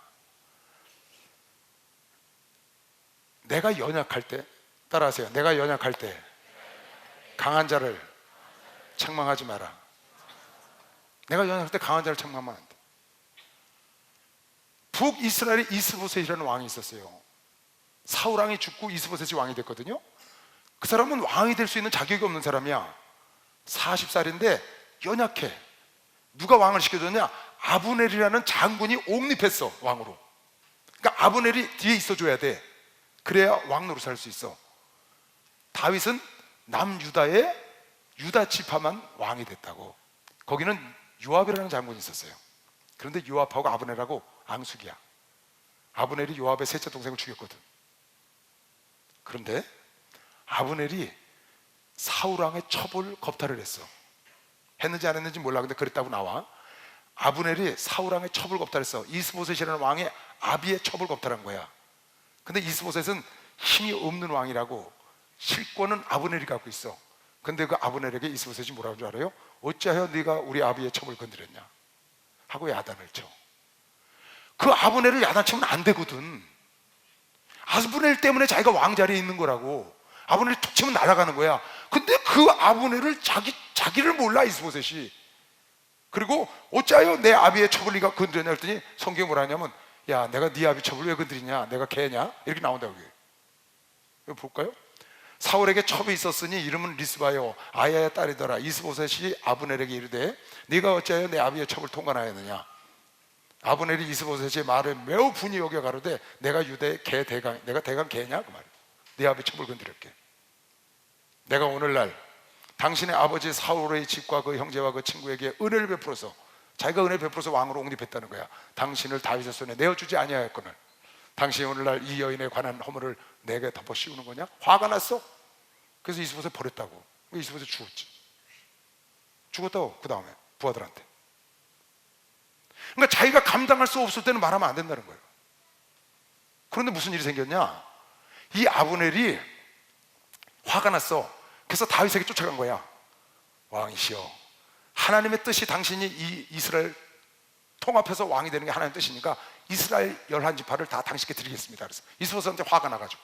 내가 연약할 때, 따라하세요. 내가 연약할 때 강한 자를 책망하지 마라. 내가 연약할 때 강한 자를 책망하면 안 돼. 북이스라엘에 이스보셋이라는 왕이 있었어요. 사울 왕이 죽고 이스보셋이 왕이 됐거든요. 그 사람은 왕이 될 수 있는 자격이 없는 사람이야. 40살인데 연약해. 누가 왕을 시켜줬냐? 아브넬이라는 장군이 옹립했어, 왕으로. 그러니까 아브넬이 뒤에 있어줘야 돼. 그래야 왕 노릇을 할 수 있어. 다윗은 남유다의 유다 지파만 왕이 됐다고. 거기는 요압이라는 장군이 있었어요. 그런데 요압하고 아브넬하고 앙숙이야. 아브넬이 요압의 셋째 동생을 죽였거든. 그런데 아브넬이 사울왕의 첩을 겁탈을 했어. 했는지 안 했는지 몰라. 근데 그랬다고 나와. 아브넬이 사울왕의 첩을 겁탈했어. 이스보셋이라는 왕의 아비의 첩을 겁탈한 거야. 근데 이스보셋은 힘이 없는 왕이라고 실권은 아브넬이 갖고 있어. 근데 그 아브넬에게 이스보셋이 뭐라고 줄 알아요? 어찌하여 네가 우리 아비의 첩을 건드렸냐 하고 야단을 쳐. 그 아브넬을 야단치면 안 되거든. 아브넬 때문에 자기가 왕자리에 있는 거라고. 아브넬이 툭 치면 날아가는 거야. 근데 그 아브넬을 자기를 몰라, 이스보셋이. 그리고 어찌하여 내 아비의 첩을 네가 건드렸냐 했더니 성경이 뭐라 하냐면, 야, 내가 네 아비 첩을 왜 건드리냐? 내가 개냐? 이렇게 나온다고. 이거 볼까요? 사울에게 첩이 있었으니 이름은 리스바요 아야의 딸이더라. 이스보셋이 아브넬에게 이르되 네가 어찌하여 내 아비의 첩을 통관하였느냐? 아브넬이 이스보셋의 말을 매우 분이 여겨 가로되 내가 유대의 개 대강, 내가 대강 개냐? 그 말이야. 네 아비 첩을 건드렸게. 내가 오늘날 당신의 아버지 사울의 집과 그 형제와 그 친구에게 은혜를 베풀어서, 자기가 은혜 베풀어서 왕으로 옹립했다는 거야. 당신을 다윗의 손에 내어주지 아니하였거늘 당신이 오늘날 이 여인에 관한 허물을 내게 덮어 씌우는 거냐? 화가 났어. 그래서 이스보셋 버렸다고. 이스보셋 죽었지. 죽었다고. 그 다음에 부하들한테. 그러니까 자기가 감당할 수 없을 때는 말하면 안 된다는 거예요. 그런데 무슨 일이 생겼냐? 이 아브넬이 화가 났어. 그래서 다윗에게 쫓아간 거야. 왕이시여, 하나님의 뜻이 당신이 이 이스라엘 통합해서 왕이 되는 게 하나님의 뜻이니까 이스라엘 11지파를 다 당신께 드리겠습니다. 그래서 이스보셋한테 화가 나가지고,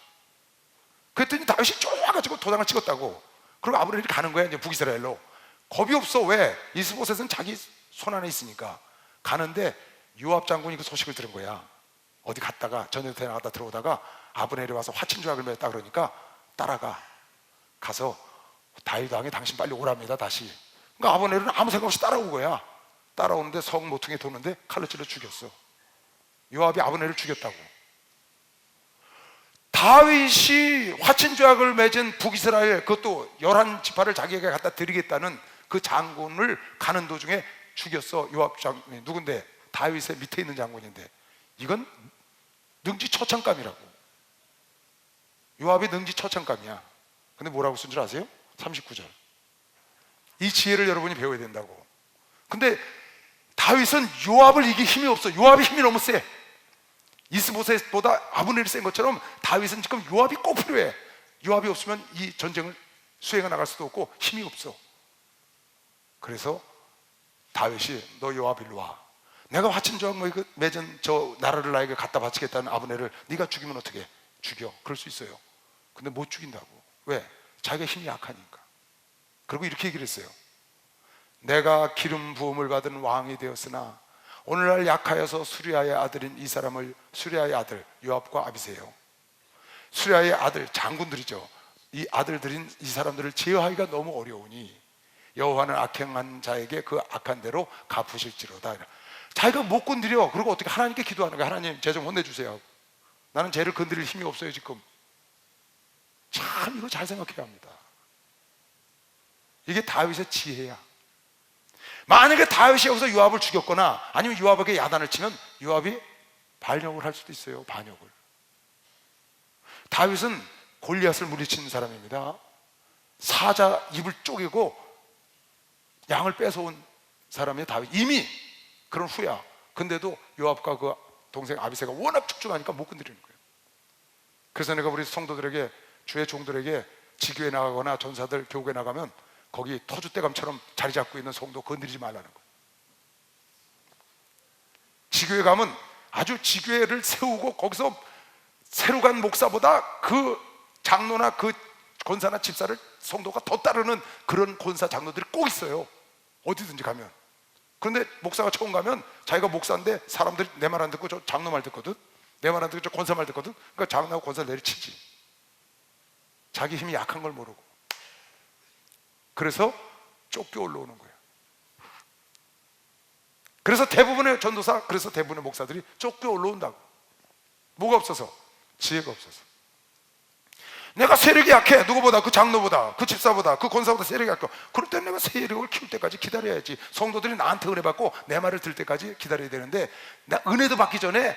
그랬더니 다윗이 쫄아가지고 도장을 찍었다고. 그리고 아브넬이 가는 거야, 이제 북이스라엘로. 겁이 없어. 왜? 이스보셋은 자기 손 안에 있으니까. 가는데 요압 장군이 그 소식을 들은 거야. 어디 갔다가 전쟁터에 나갔다 들어오다가 아브넬이 와서 화친조약을 맺었다 그러니까 따라가. 가서 다윗 왕이 당신 빨리 오랍니다, 다시. 그러니까 아브넬은 아무 생각 없이 따라온 거야. 따라오는데 성 모퉁이에 도는데 칼로 찔러 죽였어. 요압이 아브넬을 죽였다고. 다윗이 화친조약을 맺은 북이스라엘, 그것도 11지파를 자기에게 갖다 드리겠다는 그 장군을 가는 도중에 죽였어. 요압 장군이. 누군데? 다윗의 밑에 있는 장군인데. 이건 능지처참감이라고. 요압이 능지처참감이야. 근데 뭐라고 쓴 줄 아세요? 39절. 이 지혜를 여러분이 배워야 된다고. 근데 다윗은 요압을 이길 힘이 없어. 요압이 힘이 너무 세. 이스보셋보다 아브넬이 센 것처럼 다윗은 지금 요압이 꼭 필요해. 요압이 없으면 이 전쟁을 수행해 나갈 수도 없고 힘이 없어. 그래서 다윗이 너 요압 일로 와. 내가 화친조약 맺은 저 나라를 나에게 갖다 바치겠다는 아브넬을 네가 죽이면 어떻게 해? 죽여. 그럴 수 있어요. 근데 못 죽인다고. 왜? 자기가 힘이 약하니까. 그리고 이렇게 얘기를 했어요. 내가 기름 부음을 받은 왕이 되었으나 오늘날 약하여서 수리아의 아들인 이 사람을, 수리아의 아들 요압과 아비세요, 수리아의 아들 장군들이죠. 이 아들들인 이 사람들을 제어하기가 너무 어려우니 여호와는 악행한 자에게 그 악한 대로 갚으실지로다. 자기가 못 건드려. 그리고 어떻게 하나님께 기도하는 거야. 하나님 쟤 좀 혼내주세요. 나는 쟤를 건드릴 힘이 없어요 지금. 참 이거 잘 생각해야 합니다. 이게 다윗의 지혜야. 만약에 다윗이 여기서 요압을 죽였거나 아니면 요압에게 야단을 치면 요압이 반역을 할 수도 있어요. 반역을. 다윗은 골리앗을 물리치는 사람입니다. 사자 입을 쪼개고 양을 뺏어온 사람이 다윗. 이미 그런 후야. 근데도 요압과 그 동생 아비새가 워낙 축축하니까 못 건드리는 거예요. 그래서 내가 우리 성도들에게, 주의 종들에게 지교에 나가거나 전사들 교구에 나가면 거기 터줏대감처럼 자리 잡고 있는 성도 건드리지 말라는 거예요. 지교에 가면 아주 지교회를 세우고 거기서 새로 간 목사보다 그 장로나 그 권사나 집사를 성도가 더 따르는 그런 권사 장로들이 꼭 있어요. 어디든지 가면. 그런데 목사가 처음 가면 자기가 목사인데 사람들이 내 말 안 듣고 저 장로 말 듣거든, 내 말 안 듣고 저 권사 말 듣거든. 그러니까 장로하고 권사를 내리치지. 자기 힘이 약한 걸 모르고. 그래서 쫓겨 올라오는 거예요. 그래서 대부분의 전도사, 그래서 대부분의 목사들이 쫓겨 올라온다고. 뭐가 없어서? 지혜가 없어서. 내가 세력이 약해. 누구보다, 그 장로보다, 그 집사보다, 그 권사보다 세력이 약해. 그럴 때 내가 세력을 키울 때까지 기다려야지. 성도들이 나한테 은혜 받고 내 말을 들을 때까지 기다려야 되는데, 나 은혜도 받기 전에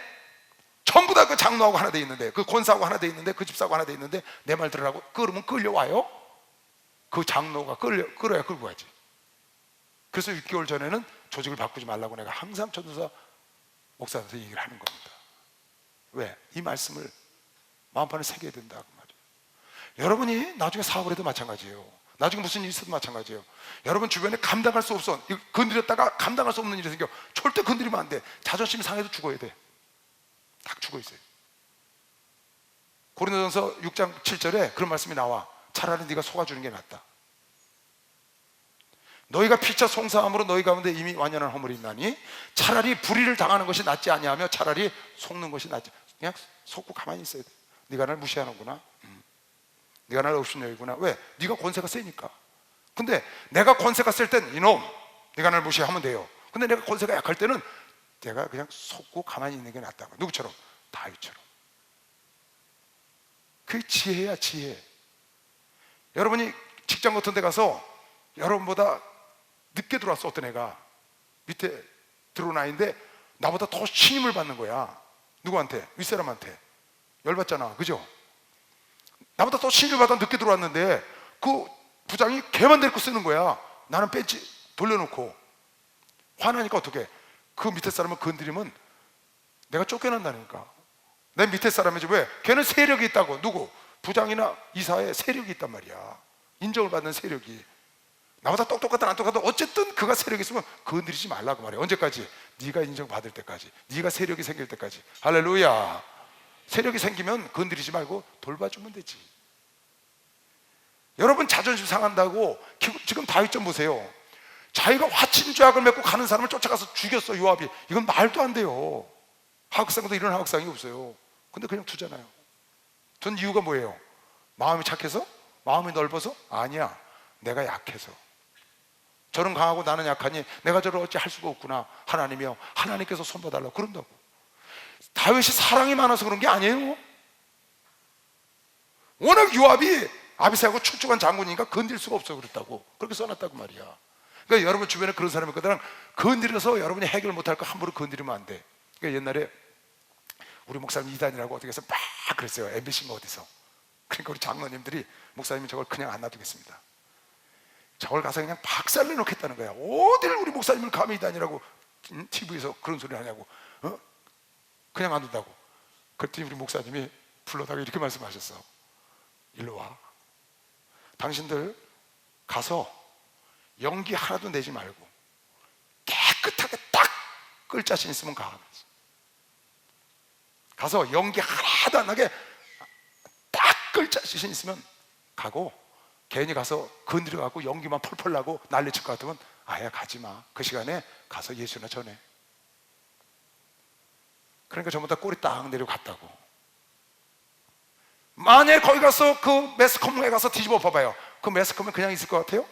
전부 다 그 장로하고 하나 돼 있는데, 그 권사하고 하나 돼 있는데, 그 집사하고 하나 돼 있는데 내 말 들으라고 그러면 끌려와요? 그 장로가 끌어야 끌고 가지. 그래서 6개월 전에는 조직을 바꾸지 말라고 내가 항상 전도사 목사한테 얘기를 하는 겁니다. 왜? 이 말씀을 마음판에 새겨야 된다고 말이에요. 여러분이 나중에 사업을 해도 마찬가지예요. 나중에 무슨 일이 있어도 마찬가지예요. 여러분 주변에 감당할 수 없어, 건드렸다가 감당할 수 없는 일이 생겨. 절대 건드리면 안 돼. 자존심이 상해도 죽어야 돼. 딱 죽어 있어요. 고린도전서 6장 7절에 그런 말씀이 나와. 차라리 네가 속아주는 게 낫다. 너희가 피차 송사함으로 너희 가운데 이미 완연한 허물이 있나니 차라리 불의를 당하는 것이 낫지 아니하며 차라리 속는 것이 낫지. 그냥 속고 가만히 있어야 돼. 네가 날 무시하는구나. 네가 날 업신여기구나. 왜? 네가 권세가 세니까. 근데 내가 권세가 셀 땐 이놈, 네가 날 무시하면 돼요. 근데 내가 권세가 약할 때는 내가 그냥 속고 가만히 있는 게 낫다고. 누구처럼? 다윗처럼. 그게 지혜야, 지혜. 여러분이 직장 같은 데 가서 여러분보다 늦게 들어왔어. 어떤 애가 밑에 들어온 아이인데 나보다 더 신임을 받는 거야. 누구한테? 윗사람한테. 열받잖아, 그죠? 나보다 더 신임을 받아 늦게 들어왔는데 그 부장이 걔만 데리고 쓰는 거야. 나는 벤치 돌려놓고. 화나니까 어떡해? 그 밑에 사람을 건드리면 내가 쫓겨난다니까. 내 밑에 사람이지. 왜? 걔는 세력이 있다고. 누구? 부장이나 이사에 세력이 있단 말이야. 인정을 받는 세력이. 나보다 똑똑하든 안 똑똑하든 어쨌든 그가 세력이 있으면 건드리지 말라고 말이야. 언제까지? 네가 인정받을 때까지, 네가 세력이 생길 때까지. 할렐루야. 세력이 생기면 건드리지 말고 돌봐주면 되지. 여러분 자존심 상한다고 지금 다윗 좀 보세요. 자기가 화친죄악을 맺고 가는 사람을 쫓아가서 죽였어, 요압이. 이건 말도 안 돼요. 하극상도 이런 하극상이 없어요. 근데 그냥 두잖아요. 둔 이유가 뭐예요? 마음이 착해서? 마음이 넓어서? 아니야, 내가 약해서. 저는 강하고 나는 약하니 내가 저를 어찌 할 수가 없구나. 하나님이여, 하나님께서 손봐달라고 그런다고. 다윗이 사랑이 많아서 그런 게 아니에요. 워낙 요압이 아비새하고 출중한 장군이니까 건들 수가 없어 그랬다고, 그렇게 써놨다고 말이야. 그러니까 여러분 주변에 그런 사람이 있거든. 건드려서 여러분이 해결 못할 거 함부로 건드리면 안 돼. 그러니까 옛날에 우리 목사님 이단이라고 어떻게 해서 막 그랬어요. MBC인가 어디서. 그러니까 우리 장로님들이 목사님이 저걸 그냥 안 놔두겠습니다. 저걸 가서 그냥 박살내 놓겠다는 거야. 어딜 우리 목사님을 감히 이단이라고 TV에서 그런 소리 하냐고. 그냥 안 둔다고. 그랬더니 우리 목사님이 불러다가 이렇게 말씀하셨어. 일로 와. 당신들 가서 연기 하나도 내지 말고 깨끗하게 딱 끌 자신 있으면 가서 연기 하나도 안 나게 딱 끌 자신 있으면 가고, 괜히 가서 건드려 갖고 연기만 펄펄 나고 난리 칠 것 같으면 아예 가지 마. 그 시간에 가서 예수나 전해. 그러니까 전부 다 꼬리 딱 내려갔다고. 만약에 거기 가서 그 매스컴에 가서 뒤집어 봐봐요. 그 매스컴은 그냥 있을 것 같아요?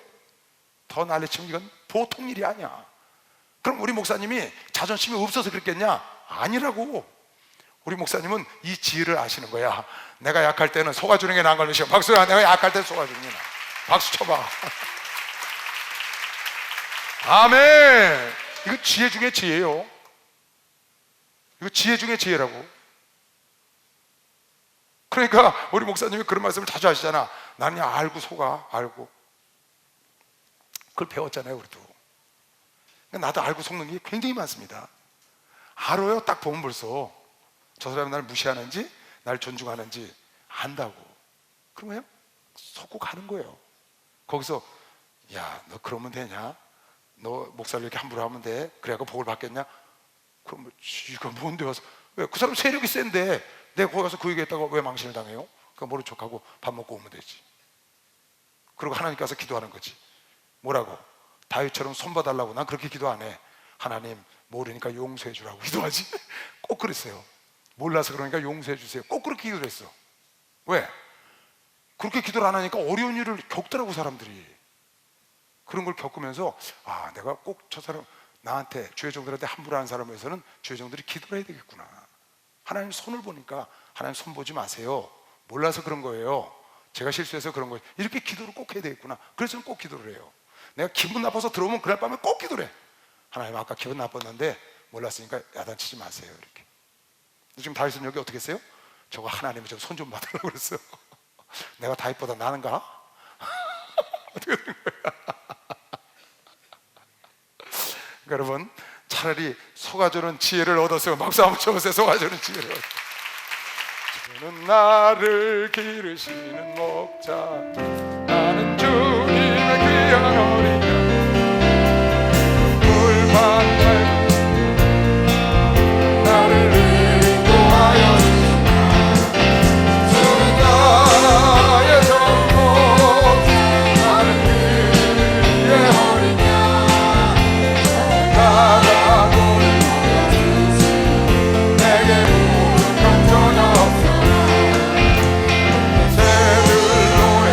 더 난리치면 이건 보통 일이 아니야. 그럼 우리 목사님이 자존심이 없어서 그랬겠냐? 아니라고. 우리 목사님은 이 지혜를 아시는 거야. 내가 약할 때는 속아주는 게 나은 걸 것이야. 박수야, 내가 약할 때 속아주는 게 나아. 박수 쳐봐. 아멘. 이거 지혜 중에 지혜예요. 이거 지혜 중에 지혜라고. 그러니까 우리 목사님이 그런 말씀을 자주 하시잖아. 나는 알고 속아, 알고. 그걸 배웠잖아요, 우리도. 그러니까 나도 알고 속는 게 굉장히 많습니다. 알아요. 딱 보면 벌써 저 사람이 나를 무시하는지 나를 존중하는지 안다고. 그러면 속고 가는 거예요. 거기서 야, 너 그러면 되냐? 너 목사를 이렇게 함부로 하면 돼? 그래갖고 복을 받겠냐? 그럼 이거 뭔데 와서. 왜? 그 사람 세력이 센데 내가 거기 가서 그 얘기했다고 왜 망신을 당해요? 그러니까 모른 척하고 밥 먹고 오면 되지. 그리고 하나님께 가서 기도하는 거지. 뭐라고? 다윗처럼 손봐달라고. 난 그렇게 기도 안 해. 하나님 모르니까 용서해 주라고 기도하지. 꼭 그랬어요. 몰라서 그러니까 용서해 주세요. 꼭 그렇게 기도를 했어. 왜? 그렇게 기도를 안 하니까 어려운 일을 겪더라고, 사람들이. 그런 걸 겪으면서 아, 내가 꼭 저 사람, 나한테 주의종들한테 함부로 하는 사람에 대해서는 주의종들이 기도를 해야 되겠구나. 하나님 손을 보니까 하나님 손 보지 마세요. 몰라서 그런 거예요. 제가 실수해서 그런 거예요. 이렇게 기도를 꼭 해야 되겠구나. 그래서 꼭 기도를 해요. 내가 기분 나빠서 들어오면 그날 밤에 꼭 기도를 해. 하나님 아까 기분 나빴는데 몰랐으니까 야단치지 마세요. 이렇게. 지금 다윗은 여기 어떻게 했어요? 저거 하나님이 좀 손 좀 봐달라고 그랬어요. 내가 다윗보다 나는가? 어떻게 된 거야? 그러니까 여러분, 차라리 속아주는 지혜를 얻었어요. 박수 한번 쳐보세요. 속아주는 지혜를 얻었어요. 주는 나를 기르시는 목자, 나는 주님의 귀한 어린 양, 꿀만 나를 인도하여 주는 나의 전복, 나는 그의 어린 양, 나가고는 내게 모든 걱정 없어. 새들 노래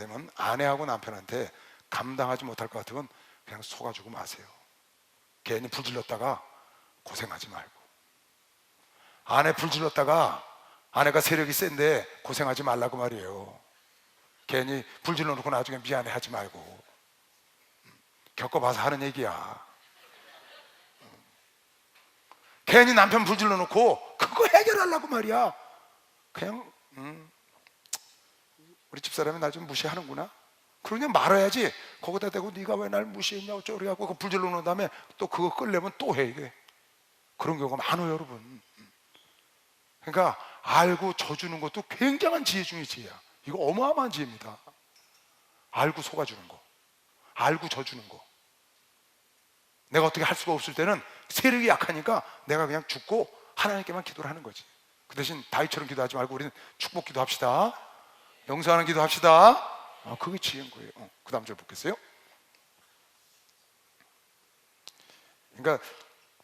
같으면, 아내하고 남편한테 감당하지 못할 것 같으면 그냥 속아주고 마세요. 괜히 불질렀다가 고생하지 말고, 아내 불질렀다가 아내가 세력이 센데 고생하지 말라고 말이에요. 괜히 불질러놓고 나중에 미안해 하지 말고. 겪어봐서 하는 얘기야. 괜히 남편 불질러놓고 그거 해결하려고 말이야. 그냥 우리 집사람이 나 좀 무시하는구나, 그러면 말아야지. 거기다 대고 네가 왜 날 무시했냐고 쪼리하고 그 불질러 놓은 다음에 또 그거 끌려면 또 해. 이게 그런 경우가 많아요, 여러분. 그러니까 알고 져주는 것도 굉장한 지혜 중의 지혜야. 이거 어마어마한 지혜입니다. 알고 속아주는 거, 알고 져주는 거. 내가 어떻게 할 수가 없을 때는 세력이 약하니까 내가 그냥 죽고 하나님께만 기도를 하는 거지. 그 대신 다윗처럼 기도하지 말고 우리는 축복 기도합시다, 용서하는 기도합시다. 그게 지혜인 거예요. 그 다음 절 보겠어요? 그러니까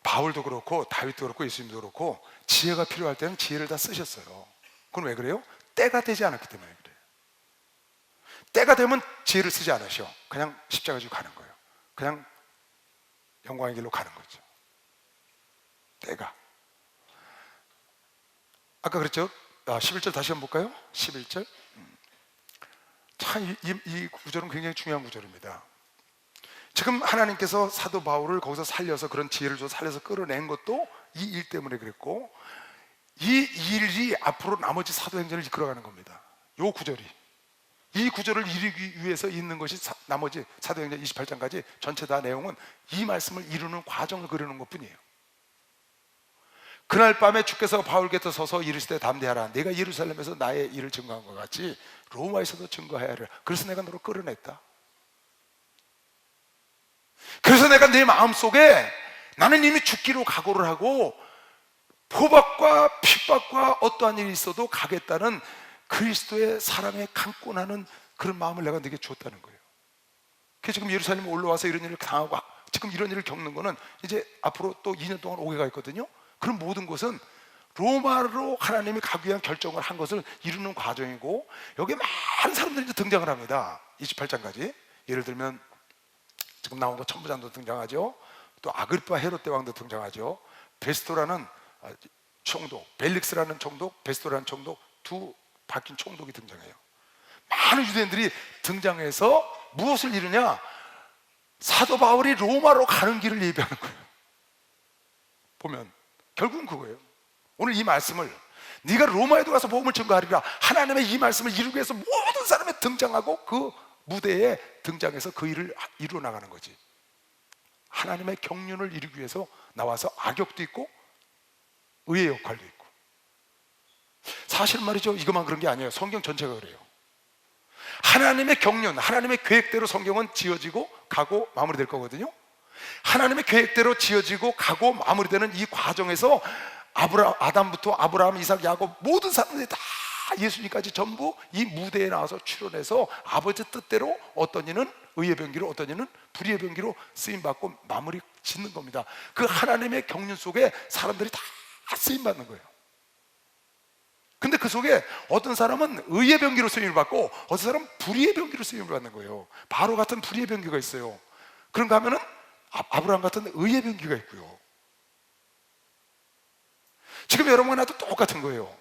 바울도 그렇고 다윗도 그렇고 예수님도 그렇고 지혜가 필요할 때는 지혜를 다 쓰셨어요. 그건 왜 그래요? 때가 되지 않았기 때문에 그래요. 때가 되면 지혜를 쓰지 않으셔. 그냥 십자가 지고 가는 거예요. 그냥 영광의 길로 가는 거죠. 때가. 아까 그랬죠? 11절 다시 한번 볼까요? 11절. 참 이 구절은 굉장히 중요한 구절입니다. 지금 하나님께서 사도 바울을 거기서 살려서, 그런 지혜를 줘서 살려서 끌어낸 것도 이 일 때문에 그랬고, 이 일이 앞으로 나머지 사도행전을 이끌어가는 겁니다. 이 구절이, 이 구절을 이루기 위해서 있는 것이 나머지 사도행전 28장까지 전체 다 내용은 이 말씀을 이루는 과정을 그리는 것 뿐이에요. 그날 밤에 주께서 바울 곁에 서서 이르시되 담대하라. 내가 예루살렘에서 나의 일을 증거한 것 같이 로마에서도 증거해야 하리라. 그래서 내가 너를 끌어냈다. 그래서 내가 내 마음속에, 나는 이미 죽기로 각오를 하고 포박과 핍박과 어떠한 일이 있어도 가겠다는 그리스도의 사랑에 강권하는 그런 마음을 내가 네게 주었다는 거예요. 그래서 지금 예루살렘에 올라와서 이런 일을 당하고 지금 이런 일을 겪는 거는 이제 앞으로 또 2년 동안 오게가 있거든요. 그런 모든 것은 로마로 하나님이 가기 위한 결정을 한 것을 이루는 과정이고, 여기에 많은 사람들이 이제 등장을 합니다. 28장까지. 예를 들면 지금 나온 거 천부장도 등장하죠. 또 아그리파 헤롯 대왕도 등장하죠. 베스토라는 총독, 벨릭스라는 총독, 베스토라는 총독, 두 바뀐 총독이 등장해요. 많은 유대인들이 등장해서 무엇을 이루냐? 사도 바울이 로마로 가는 길을 예비하는 거예요. 보면 결국은 그거예요. 오늘 이 말씀을, 네가 로마에도 가서 복음을 전가하리라, 하나님의 이 말씀을 이루기 위해서 모든 사람이 등장하고 그 무대에 등장해서 그 일을 이루어 나가는 거지. 하나님의 경륜을 이루기 위해서 나와서 악역도 있고 의의 역할도 있고. 사실 말이죠, 이것만 그런 게 아니에요. 성경 전체가 그래요. 하나님의 경륜, 하나님의 계획대로 성경은 지어지고 가고 마무리될 거거든요. 하나님의 계획대로 지어지고 가고 마무리되는 이 과정에서 아담부터 아브라함, 이삭, 야곱 모든 사람들이 다 예수님까지 전부 이 무대에 나와서 출연해서 아버지 뜻대로 어떤 이는 의의 병기로, 어떤 이는 불의의 병기로 쓰임받고 마무리 짓는 겁니다. 그 하나님의 경륜 속에 사람들이 다 쓰임받는 거예요. 근데 그 속에 어떤 사람은 의의 병기로 쓰임을 받고 어떤 사람은 불의의 병기로 쓰임을 받는 거예요. 바로 같은 불의의 병기가 있어요. 그런가 하면은 아브라함 같은 의의 병기가 있고요. 지금 여러분과 나도 똑같은 거예요.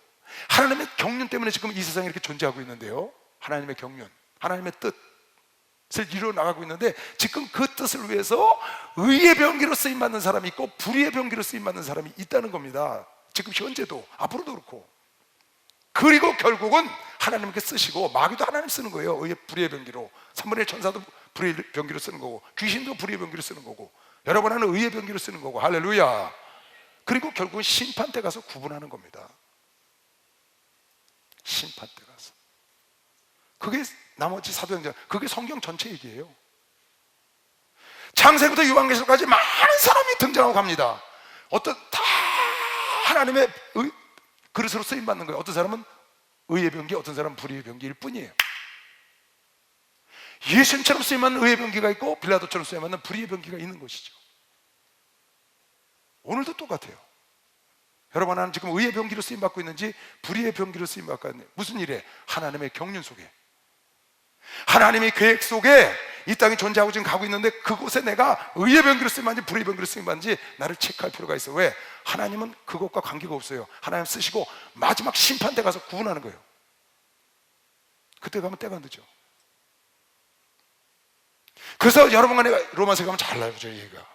하나님의 경륜 때문에 지금 이 세상에 이렇게 존재하고 있는데요. 하나님의 경륜, 하나님의 뜻을 이루어 나가고 있는데, 지금 그 뜻을 위해서 의의 병기로 쓰임받는 사람이 있고 불의의 병기로 쓰임받는 사람이 있다는 겁니다. 지금 현재도 앞으로도 그렇고. 그리고 결국은 하나님께 쓰시고, 마귀도 하나님 쓰는 거예요. 의의 불의의 병기로. 3분의 1 천사도 불의의 병기로 쓰는 거고, 귀신도 불의의 병기로 쓰는 거고, 여러분 하는 의의 병기로 쓰는 거고. 할렐루야. 그리고 결국은 심판 때 가서 구분하는 겁니다. 심판 때 가서. 그게 나머지 사도행전, 그게 성경 전체 얘기예요. 창세부터 요한계시록까지 많은 사람이 등장하고 갑니다. 어떤 다 하나님의 그릇으로 쓰임받는 거예요. 어떤 사람은 의의 병기, 어떤 사람은 불의의 병기일 뿐이에요. 예수님처럼 쓰임받는 의의 병기가 있고 빌라도처럼 쓰임받는 불의의 병기가 있는 것이죠. 오늘도 똑같아요. 여러분, 나는 지금 의의 병기로 쓰임받고 있는지 불의의 병기로 쓰임받고 있는지, 무슨 일에? 하나님의 경륜 속에. 하나님의 계획 속에 이 땅이 존재하고 지금 가고 있는데 그곳에 내가 의의 병기로 쓰임받는지 불의의 병기로 쓰임받는지 나를 체크할 필요가 있어. 왜? 하나님은 그것과 관계가 없어요. 하나님 쓰시고 마지막 심판 때 가서 구분하는 거예요. 그때 가면 때가 늦죠. 그래서 여러분과 내가 로마서에 가면 잘 나오죠. 얘가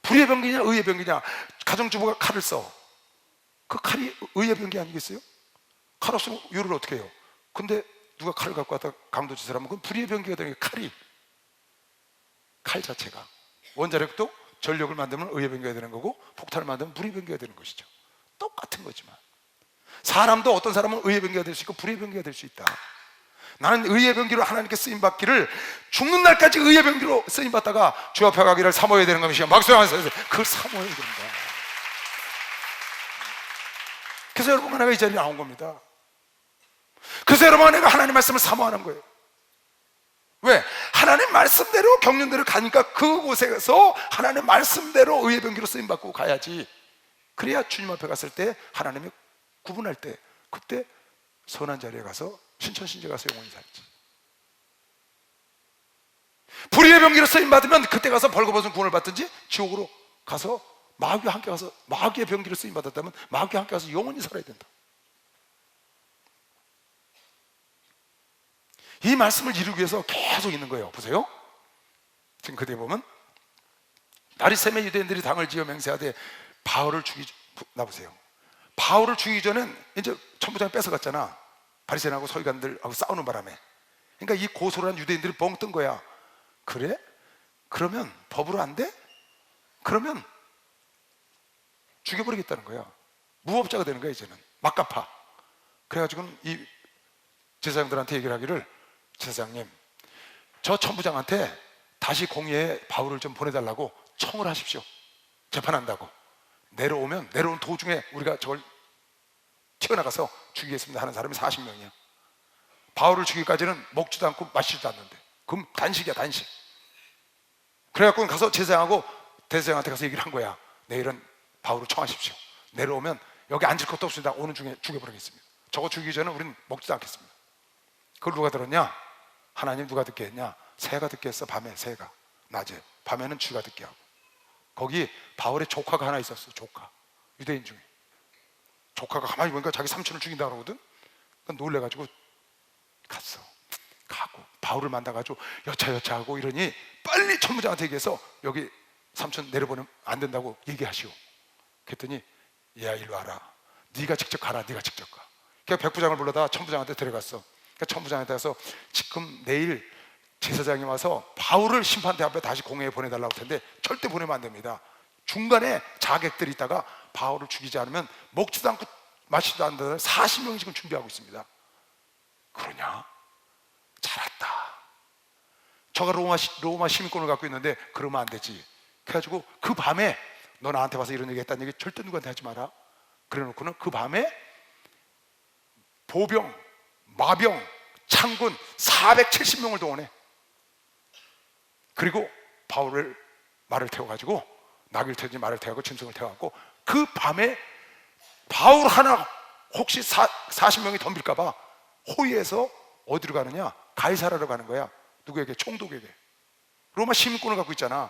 불의의 병기냐 의의 병기냐. 가정주부가 칼을 써. 그 칼이 의의 병기 아니겠어요? 칼 없으면 요리를 어떻게 해요? 근데 누가 칼을 갖고 왔다 강도짓을 하면 그건 불의의 병기가 되는 게 칼 자체가 원자력도 전력을 만들면 의의 병기가 되는 거고 폭탄을 만들면 불의의 병기가 되는 것이죠. 똑같은 거지만 사람도 어떤 사람은 의의 병기가 될 수 있고 불의의 병기가 될 수 있다. 나는 의의 병기로 하나님께 쓰임받기를 죽는 날까지 의의 병기로 쓰임받다가 주 앞에 가기를 사모해야 되는 것이야. 막수하면서 그걸 사모해야 된다. 그래서 여러분과 내가 이 자리에 나온 겁니다. 그래서 여러분과 내가 하나님 말씀을 사모하는 거예요. 왜? 하나님 말씀대로 경륜대로 가니까 그곳에서 하나님 말씀대로 의의 병기로 쓰임받고 가야지. 그래야 주님 앞에 갔을 때 하나님이 구분할 때 그때 선한 자리에 가서 신천신제 가서 영원히 살지. 불의의 병기로 쓰임받으면 그때 가서 벌거벗은 구원을 받든지 지옥으로 가서 마귀와 함께 가서 마귀의 병기로 쓰임받았다면 마귀와 함께 가서 영원히 살아야 된다. 이 말씀을 이루기 위해서 계속 있는 거예요. 보세요. 지금 그때 보면 나리샘의 유대인들이 당을 지어 맹세하되 바울을 나보세요. 바울을 죽이기 전엔 이제 천부장이 뺏어갔잖아. 바리새인하고 서기관들하고 싸우는 바람에. 그러니까 이 고소한 유대인들이 뻥 뜬 거야. 그래? 그러면 법으로 안 돼? 그러면 죽여버리겠다는 거야. 무법자가 되는 거야 이제는. 막 갚아. 그래가지고는 이 제사장들한테 얘기를 하기를 제사장님 저 천부장한테 다시 공의에 바울을 좀 보내달라고 청을 하십시오. 재판한다고. 내려온 도중에 우리가 저걸 튀어나가서 죽이겠습니다 하는 사람이 40명이야. 바울을 죽이기까지는 먹지도 않고 마시지도 않는데 그럼 단식이야 단식. 그래갖고 가서 제사장하고 대제사장한테 가서 얘기를 한 거야. 내일은 바울을 청하십시오. 내려오면 여기 앉을 것도 없습니다. 오는 중에 죽여버리겠습니다. 저거 죽이기 전에 우리는 먹지도 않겠습니다. 그걸 누가 들었냐? 하나님 누가 듣게 했냐? 새가 듣게 했어. 밤에 새가. 낮에. 밤에는 쥐가 듣게 하고. 거기 바울의 조카가 하나 있었어. 조카. 유대인 중에. 조카가 가만히 보니까 자기 삼촌을 죽인다 그러거든. 그러니까 놀래가지고 갔어. 가고 바울을 만나가지고 여차여차하고 이러니 빨리 천부장한테 얘기해서 여기 삼촌 내려보내면 안 된다고 얘기하시오. 그랬더니 야 일로 와라. 네가 직접 가라. 네가 직접 가. 그러니까 백부장을 불러다 천부장한테 데려갔어. 그러니까 천부장한테 가서 지금 내일 제사장이 와서 바울을 심판대 앞에 다시 공회에 보내달라고 할 텐데 절대 보내면 안 됩니다. 중간에 자객들이 있다가 바울을 죽이지 않으면 먹지도 않고 마시지도 않는다는 40명이 지금 준비하고 있습니다. 그러냐? 잘했다. 저가 로마 시민권을 갖고 있는데 그러면 안 되지. 그래가지고 그 밤에 너 나한테 와서 이런 얘기 했다는 얘기 절대 누구한테 하지 마라. 그래 놓고는 그 밤에 보병, 마병, 창군 470명을 동원해. 그리고 바울을 말을 태워가지고 나귀를 태우지 말을 태우고 짐승을 태워갖고 그 밤에 바울 하나 혹시 40명이 덤빌까봐 호위해서 어디로 가느냐? 가이사라로 가는 거야. 누구에게? 총독에게. 로마 시민권을 갖고 있잖아.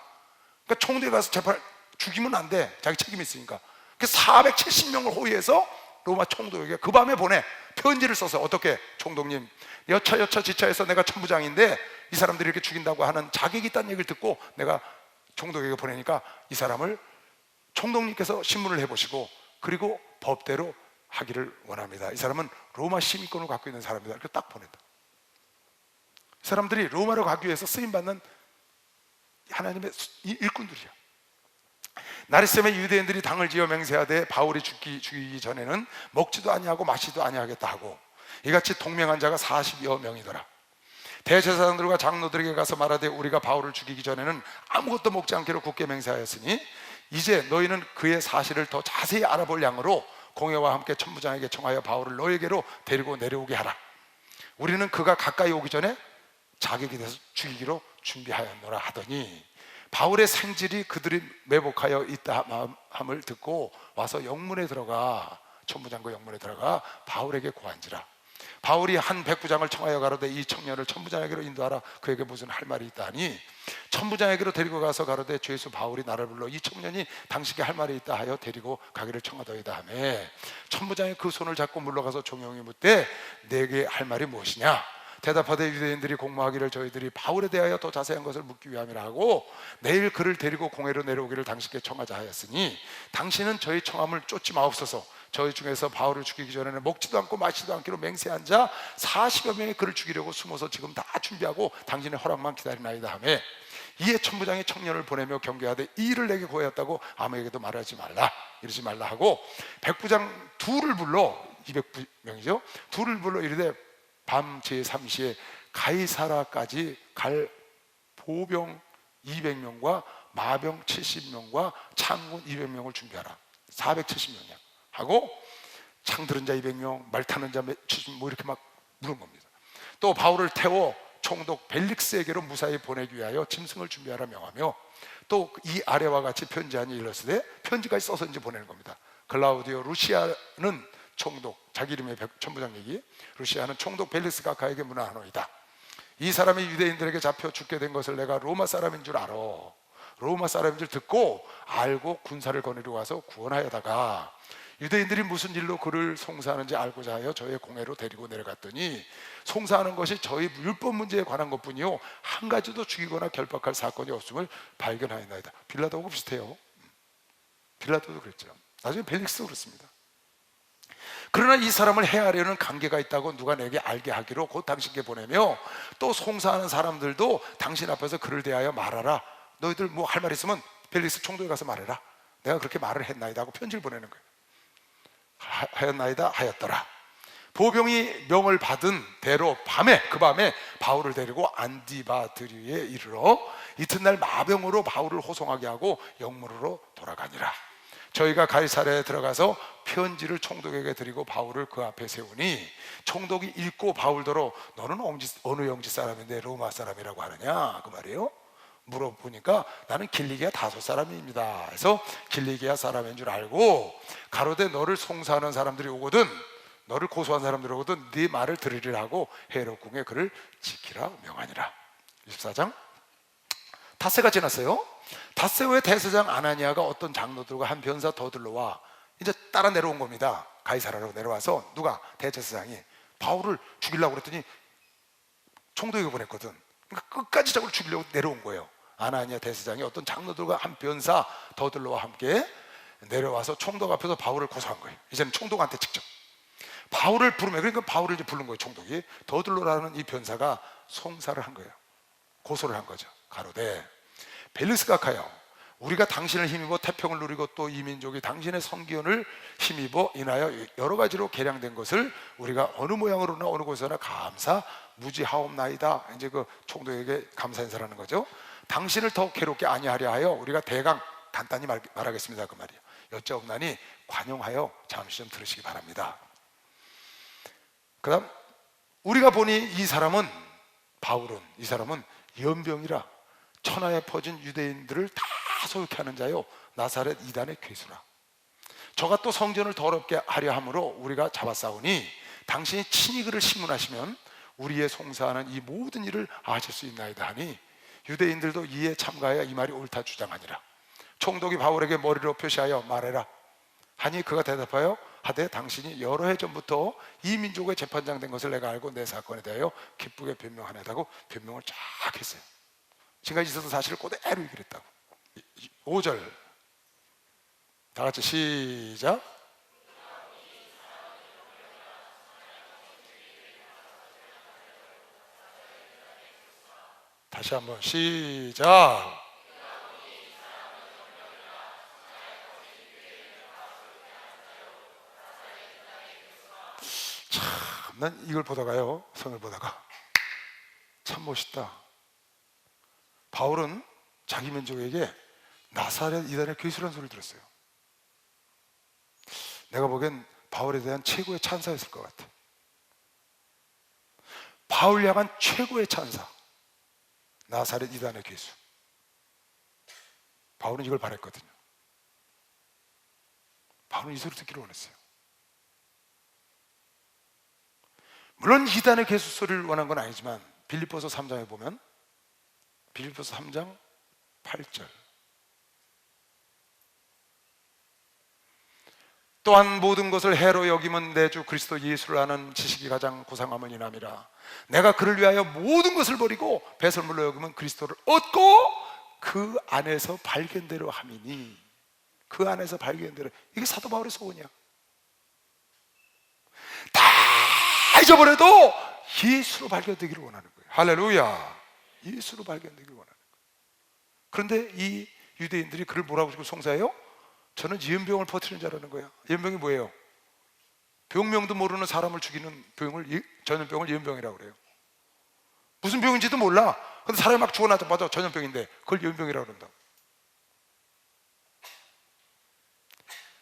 그러니까 총독에 가서 재판 죽이면 안 돼. 자기 책임이 있으니까. 그래서 470명을 호위해서 로마 총독에게 그 밤에 보내. 편지를 써서 어떻게? 총독님 여차 지차해서 내가 천부장인데 이 사람들이 이렇게 죽인다고 하는 자객이 있다는 얘기를 듣고 내가 총독에게 보내니까 이 사람을 총독님께서 신문을 해보시고 그리고 법대로 하기를 원합니다. 이 사람은 로마 시민권을 갖고 있는 사람이다. 이렇게 딱 보냈다. 이 사람들이 로마로 가기 위해서 쓰임받는 하나님의 일꾼들이야. 나리샘의 유대인들이 당을 지어 맹세하되 바울이 죽이기 전에는 먹지도 아니하고 마시지도 아니하겠다 하고 이같이 동맹한 자가 40여 명이더라. 대제사장들과 장로들에게 가서 말하되 우리가 바울을 죽이기 전에는 아무것도 먹지 않기로 굳게 맹세하였으니 이제 너희는 그의 사실을 더 자세히 알아볼 양으로 공회와 함께 천부장에게 청하여 바울을 너에게로 데리고 내려오게 하라. 우리는 그가 가까이 오기 전에 자객이 돼서 죽이기로 준비하였노라 하더니 바울의 생질이 그들이 매복하여 있다 함을 듣고 와서 영문에 들어가 천부장과 영문에 들어가 바울에게 고한지라. 바울이 한 백부장을 청하여 가로되 이 청년을 천부장에게로 인도하라. 그에게 무슨 할 말이 있다 하니 천부장에게로 데리고 가서 가로되 주 예수 바울이 나를 불러 이 청년이 당신께 할 말이 있다 하여 데리고 가기를 청하더이다 하매 천부장이 그 손을 잡고 물러가서 종용이 묻되 내게 할 말이 무엇이냐. 대답하되 유대인들이 공모하기를 저희들이 바울에 대하여 더 자세한 것을 묻기 위함이라 하고 내일 그를 데리고 공회로 내려오기를 당신께 청하자 하였으니 당신은 저희 청함을 쫓지 마옵소서. 저희 중에서 바울을 죽이기 전에는 먹지도 않고 마시지도 않기로 맹세한 자 40여 명이 그를 죽이려고 숨어서 지금 다 준비하고 당신의 허락만 기다리나이다 하며 이에 천부장이 청년을 보내며 경계하되 이 일을 내게 고하였다고 아무에게도 말하지 말라 이러지 말라 하고 백부장 둘을 불러 200명이죠 둘을 불러 이르되 밤 제3시에 가이사라까지 갈 보병 200명과 마병 70명과 창군 200명을 준비하라. 470명이야 하고 창 들은 자 200명, 말 타는 자 70명 뭐 이렇게 막 물은 겁니다. 또 바울을 태워 총독 벨릭스에게로 무사히 보내기 위하여 짐승을 준비하라 명하며 또 이 아래와 같이 편지하니 일렀으되 편지까지 써서 이제 보내는 겁니다. 클라우디오 루시아는 총독, 자기 이름의 천부장 얘기, 루시아는 총독 벨릭스 가카에게 문하노이다. 이 사람이 유대인들에게 잡혀 죽게 된 것을 내가 로마 사람인 줄 알아. 로마 사람인 줄 듣고 알고 군사를 거느리고 와서 구원하여다가 유대인들이 무슨 일로 그를 송사하는지 알고자 하여 저의 공회로 데리고 내려갔더니 송사하는 것이 저희 율법 문제에 관한 것뿐이요 한 가지도 죽이거나 결박할 사건이 없음을 발견하였나이다. 빌라도하고 비슷해요. 빌라도도 그랬죠. 나중에 벨릭스도 그렇습니다. 그러나 이 사람을 해하려는 관계가 있다고 누가 내게 알게 하기로 곧 당신께 보내며 또 송사하는 사람들도 당신 앞에서 그를 대하여 말하라. 너희들 뭐 할 말 있으면 벨릭스 총독에 가서 말해라. 내가 그렇게 말을 했나이다 하고 편지를 보내는 거예요. 하였나이다 하였더라. 보병이 명을 받은 대로 그 밤에 바울을 데리고 안디바드리에 이르러 이튿날 마병으로 바울을 호송하게 하고 영문으로 돌아가니라. 저희가 가이사랴에 들어가서 편지를 총독에게 드리고 바울을 그 앞에 세우니 총독이 읽고 바울더러 너는 어느 영지 사람인데 로마 사람이라고 하느냐 그 말이에요. 물어보니까 나는 길리기아 다소 사람입니다. 그래서 길리기아 사람인 줄 알고 가로되 너를 송사하는 사람들이 오거든 너를 고소한 사람들이 오거든 네 말을 들으리라고 헤롯궁에 그를 지키라 명하니라. 24장 닷새가 지났어요. 닷새 후에 대제사장 아나니아가 어떤 장로들과 한 변사 더 들러와 이제 따라 내려온 겁니다. 가이사라로 내려와서 누가 대제사장이 바울을 죽이려고 그랬더니 총독에게 보냈거든. 그러니까 끝까지 저걸 죽이려고 내려온 거예요. 아나니아 대제사장이 어떤 장로들과 한 변사 더 들러와 함께 내려와서 총독 앞에서 바울을 고소한 거예요. 이제는 총독한테 직접 바울을 부르면 그러니까 바울을 이제 부른 거예요. 총독이 더 들러라는 이 변사가 송사를 한 거예요. 고소를 한 거죠. 가로되 벨릭스 가카여 우리가 당신을 힘입어 태평을 누리고 또 이 민족이 당신의 성기원을 힘입어 인하여 여러 가지로 개량된 것을 우리가 어느 모양으로나 어느 곳에나 감사 무지하옵나이다. 이제 그 총독에게 감사 인사라는 거죠. 당신을 더 괴롭게 아니하려 하여 우리가 대강 간단히 말하겠습니다 그 말이에요. 여짜옵나니 관용하여 잠시 좀 들으시기 바랍니다. 그 다음 우리가 보니 이 사람은 바울은 이 사람은 연병이라 천하에 퍼진 유대인들을 다 소유케 하는 자요 나사렛 이단의 괴수라. 저가 또 성전을 더럽게 하려 함으로 우리가 잡아싸우니 당신이 친히 그를 심문하시면 우리의 송사하는 이 모든 일을 아실 수 있나이다 하니 유대인들도 이에 참가하여 이 말이 옳다 주장하니라. 총독이 바울에게 머리로 표시하여 말해라 하니 그가 대답하여 하되 당신이 여러 해 전부터 이 민족의 재판장 된 것을 내가 알고 내 사건에 대하여 기쁘게 변명하려다고 변명을 쫙 했어요. 지금까지 있었던 사실을 그대로 얘기를 했다고. 5절 다 같이 시작. 다시 한번 시작. 참, 난 이걸 보다가요, 성을 보다가 참 멋있다. 바울은 자기 민족에게 나사렛 이단의 괴수라는 소리를 들었어요. 내가 보기엔 바울에 대한 최고의 찬사였을 것 같아. 바울 향한 최고의 찬사, 나사렛 이단의 괴수. 바울은 이걸 바랬거든요. 바울은 이 소리 듣기를 원했어요. 물론 이단의 괴수 소리를 원한 건 아니지만 빌립보서 3장에 보면, 빌립보서 3장 8절, 또한 모든 것을 해로 여김은 내 주 그리스도 예수를 아는 지식이 가장 고상함은 이남이라. 내가 그를 위하여 모든 것을 버리고 배설물로 여김은 그리스도를 얻고 그 안에서 발견대로 함이니. 그 안에서 발견대로. 이게 사도 바울의 소원이야. 다 잊어버려도 예수로 발견되기를 원하는 거예요. 할렐루야. 예수로 발견되기를 원하는 거예요. 그런데 이 유대인들이 그를 뭐라고 지금 송사해요? 저는 예언병을 퍼뜨리는 자라는 거야. 예언병이 뭐예요? 병명도 모르는 사람을 죽이는 병을, 전염병을 예언병이라고 그래요. 무슨 병인지도 몰라. 근데 사람이 막 죽어나자마자 전염병인데 그걸 예언병이라고 그런다.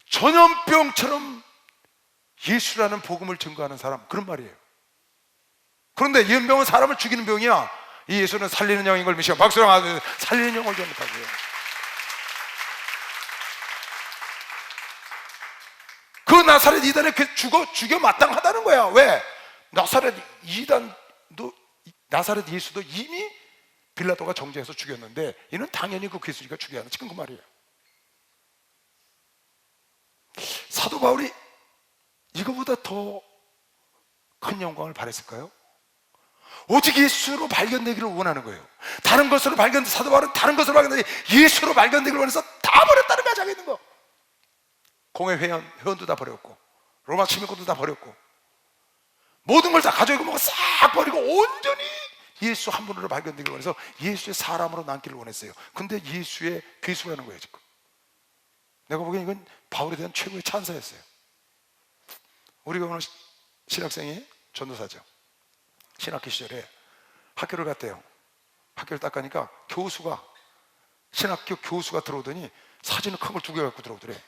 전염병처럼 예수라는 복음을 증거하는 사람, 그런 말이에요. 그런데 예언병은 사람을 죽이는 병이야. 이 예수는 살리는 영인 걸 믿으시고 박수랑 하면서 살리는 영을 전했다고요. 그 나사렛 이단에 죽여 마땅하다는 거야. 왜? 나사렛 예수도 이미 빌라도가 정죄해서 죽였는데 이는 당연히 그 괴수니까 죽여야 하는, 지금 그 말이에요. 사도 바울이 이거보다 더 큰 영광을 바랬을까요? 오직 예수로 발견되기를 원하는 거예요. 다른 것으로 사도 바울은 다른 것으로 발견되기, 예수로 발견되기를 원해서 다 버렸다는 거야. 자기 있는 거. 공회 회원도 다 버렸고, 로마 시민권도 다 버렸고, 모든 걸 다 가져오고 뭐가 싹 버리고 온전히 예수 한 분으로 발견되기를 원해서 예수의 사람으로 남기를 원했어요. 근데 예수의 괴수라는 거예요. 지금 내가 보기엔 이건 바울에 대한 최고의 찬사였어요. 우리가 오늘 신학생이 전도사죠. 신학기 시절에 학교를 갔대요. 학교를 딱 가니까 신학교 교수가 들어오더니 사진을 큰 걸 2개 갖고 들어오더래.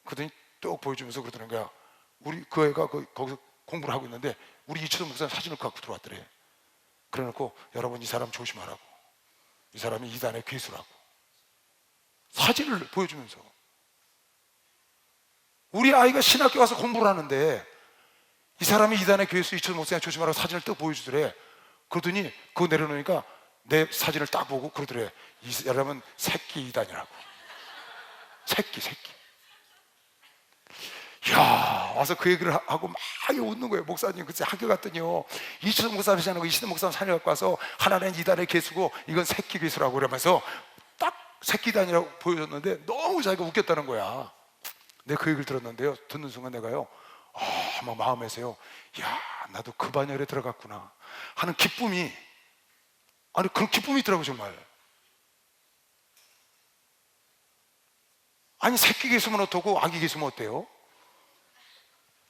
그러더니 또 보여주면서 그러더는 거야. 우리 그 애가 거기서 공부를 하고 있는데 우리 이철성 목사님 사진을 갖고 들어왔더래. 그래놓고 여러분 이 사람 조심하라고, 이 사람이 이단의 괴수라고 사진을 보여주면서, 우리 아이가 신학교 와서 공부를 하는데 이 사람이 이단의 괴수 이철성 목사님 조심하라고 사진을 딱 보여주더래. 그러더니 그거 내려놓으니까 내 사진을 딱 보고 그러더래. 이 사람은 새끼 이단이라고. 새끼. 야, 와서 그 얘기를 하고 막 웃는 거예요. 목사님 그때 학교 갔더니요, 이철성 목사님 하고 이시대 목사님 사진 갖고 와서 하나는 이단의 괴수고 이건 새끼 괴수라고 그러면서 딱 새끼 이단이라고 보여줬는데 너무 자기가 웃겼다는 거야. 내가 그 얘기를 들었는데요, 듣는 순간 내가요, 막 마음에서요, 야, 나도 그 반열에 들어갔구나 하는 기쁨이, 아니 그런 기쁨이 있더라고 정말. 아니 새끼 괴수면 어떻고 아기 괴수면 어때요?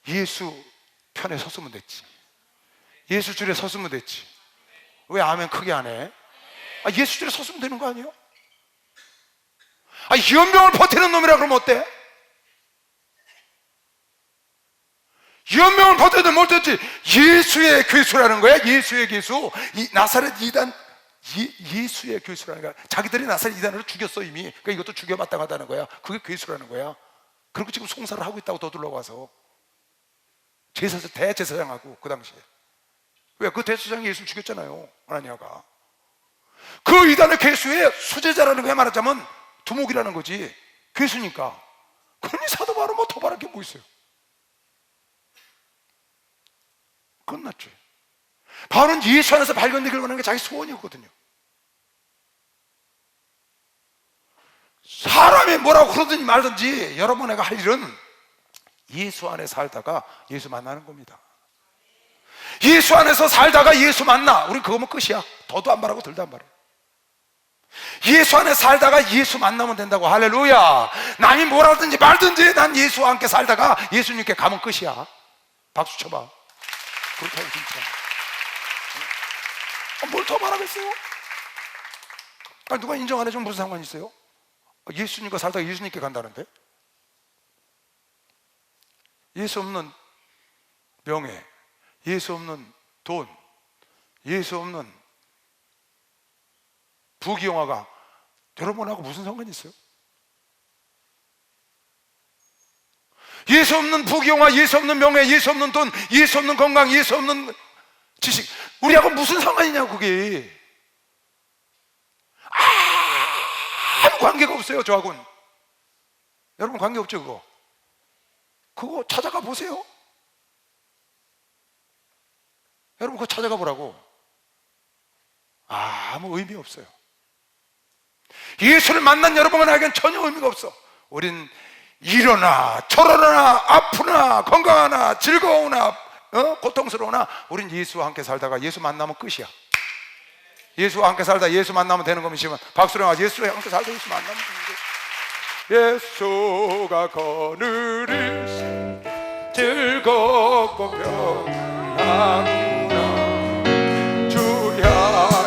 예수 편에 섰으면 됐지. 예수 줄에 섰으면 됐지. 왜 아멘 크게 안 해? 예수 줄에 섰으면 되는 거 아니에요? 연병을 버티는 놈이라 그러면 어때? 연병을 버티는 뭘 듣지? 예수의 괴수라는 거야. 예수의 괴수. 이 나사렛 이단 예수의 괴수라는 거야. 자기들이 나사렛 이단으로 죽였어 이미. 그러니까 이것도 죽여 마땅하다는 거야. 그게 괴수라는 거야. 그리고 지금 송사를 하고 있다고 더둘러 와서 대제사장하고 그 당시에. 왜? 그 대제사장이 예수를 죽였잖아요. 아나니아가. 그 이단의 괴수의 수제자라는 거야. 말하자면 두목이라는 거지. 괴수니까. 그러니 사도 바울은 뭐 더 바랄 게 뭐 있어요? 끝났지. 바울은 예수 안에서 발견되기를 원하는 게 자기 소원이었거든요. 사람이 뭐라고 그러든지 말든지 여러분 내가 할 일은 예수 안에 살다가 예수 만나는 겁니다. 예수 안에서 살다가 예수 만나. 우린 그거면 끝이야. 더도 안 바라고 덜도 안 바라. 예수 안에 살다가 예수 만나면 된다고. 할렐루야. 남이 뭐라든지 말든지 난 예수와 함께 살다가 예수님께 가면 끝이야. 박수 쳐봐. 그렇다고 진짜. 뭘 더 말하겠어요? 누가 인정 안 해주면 무슨 상관이 있어요? 예수님과 살다가 예수님께 간다는데? 예수 없는 명예, 예수 없는 돈, 예수 없는 부귀영화가 여러분하고 무슨 상관이 있어요? 예수 없는 부귀영화, 예수 없는 명예, 예수 없는 돈, 예수 없는 건강, 예수 없는 지식, 우리하고 무슨 상관이냐 그게. 아무 관계가 없어요 저하고는. 여러분 관계 없죠 그거? 그거 찾아가 보세요. 여러분 그거 찾아가 보라고. 아무 의미 없어요. 예수를 만난 여러분에게는 전혀 의미가 없어. 우린 이러나 저러나 아프나 건강하나 즐거우나 고통스러우나 우린 예수와 함께 살다가 예수 만나면 끝이야. 예수와 함께 살다 예수 만나면 되는 거면 박수령 하지. 예수와 함께 살다 예수 만나면 되는 거야. 예수가 거느리신 즐겁고 평안하구나 주야의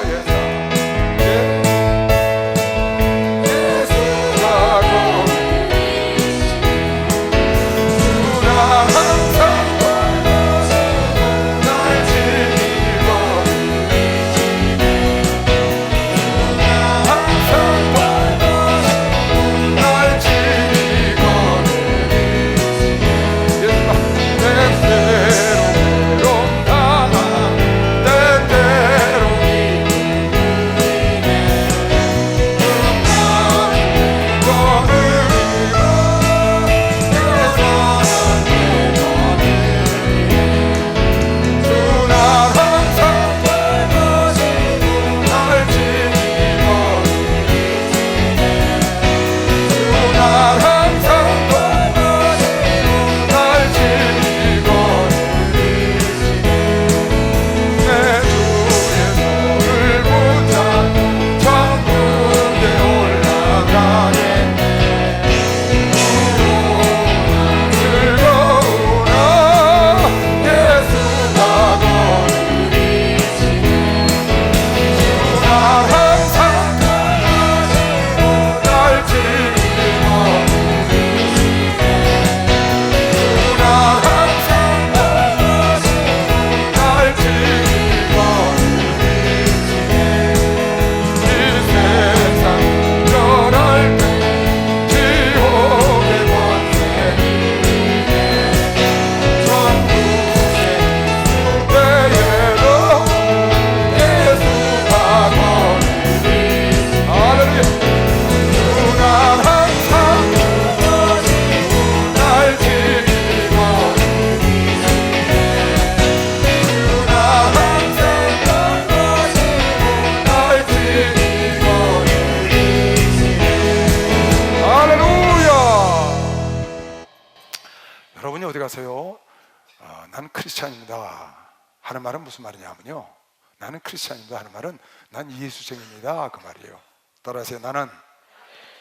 난 크리스찬입니다 하는 말은 무슨 말이냐면요, 나는 크리스찬입니다 하는 말은 난 예수쟁입니다 그 말이에요. 따라하세요. 나는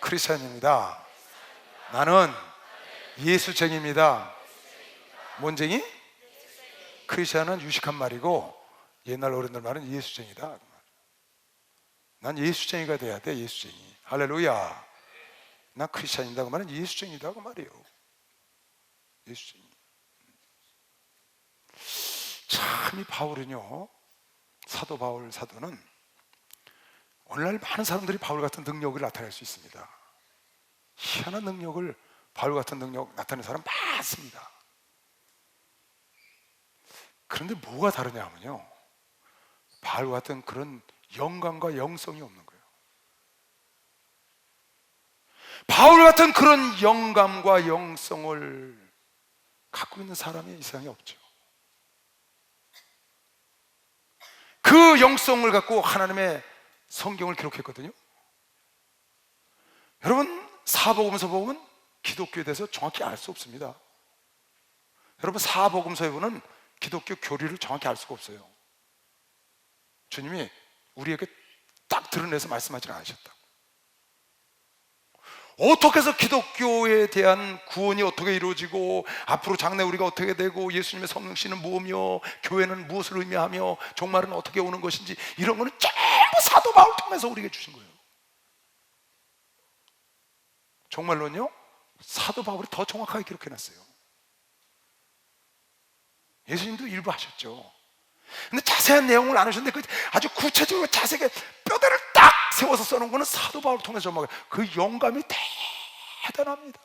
크리스찬입니다. 나는 예수쟁입니다. 뭔 쟁이? 크리스찬은 유식한 말이고 옛날 어른들 말은 예수쟁이다. 난 예수쟁이가 돼야 돼. 예수쟁이. 할렐루야. 난 크리스찬입니다 그 말은 예수쟁이다 그 말이에요. 예수쟁이. 참 이 바울은요, 사도 바울 사도는 오늘날 많은 사람들이 바울 같은 능력을 나타낼 수 있습니다. 희한한 능력을, 바울 같은 능력 나타내는 사람 많습니다. 그런데 뭐가 다르냐 하면요, 바울 같은 그런 영감과 영성이 없는 거예요. 바울 같은 그런 영감과 영성을 갖고 있는 사람이 이 세상에 없죠. 그 영성을 갖고 하나님의 성경을 기록했거든요. 여러분, 사복음서 보면 기독교에 대해서 정확히 알 수 없습니다. 여러분, 사복음서에 보면 기독교 교리를 정확히 알 수가 없어요. 주님이 우리에게 딱 드러내서 말씀하지 않으셨다고. 어떻게 해서 기독교에 대한 구원이 어떻게 이루어지고 앞으로 장래 우리가 어떻게 되고 예수님의 성령씨는 무엇이며 교회는 무엇을 의미하며 종말은 어떻게 오는 것인지, 이런 거는 전부 사도 바울 통해서 우리에게 주신 거예요. 종말론요, 사도 바울이 더 정확하게 기록해놨어요. 예수님도 일부 하셨죠. 근데 자세한 내용을 안 하셨는데 그 아주 구체적으로 자세하게 뼈대를 딱 세워서 써놓은 거는 사도 바울 통해서 그 영감이 대단합니다.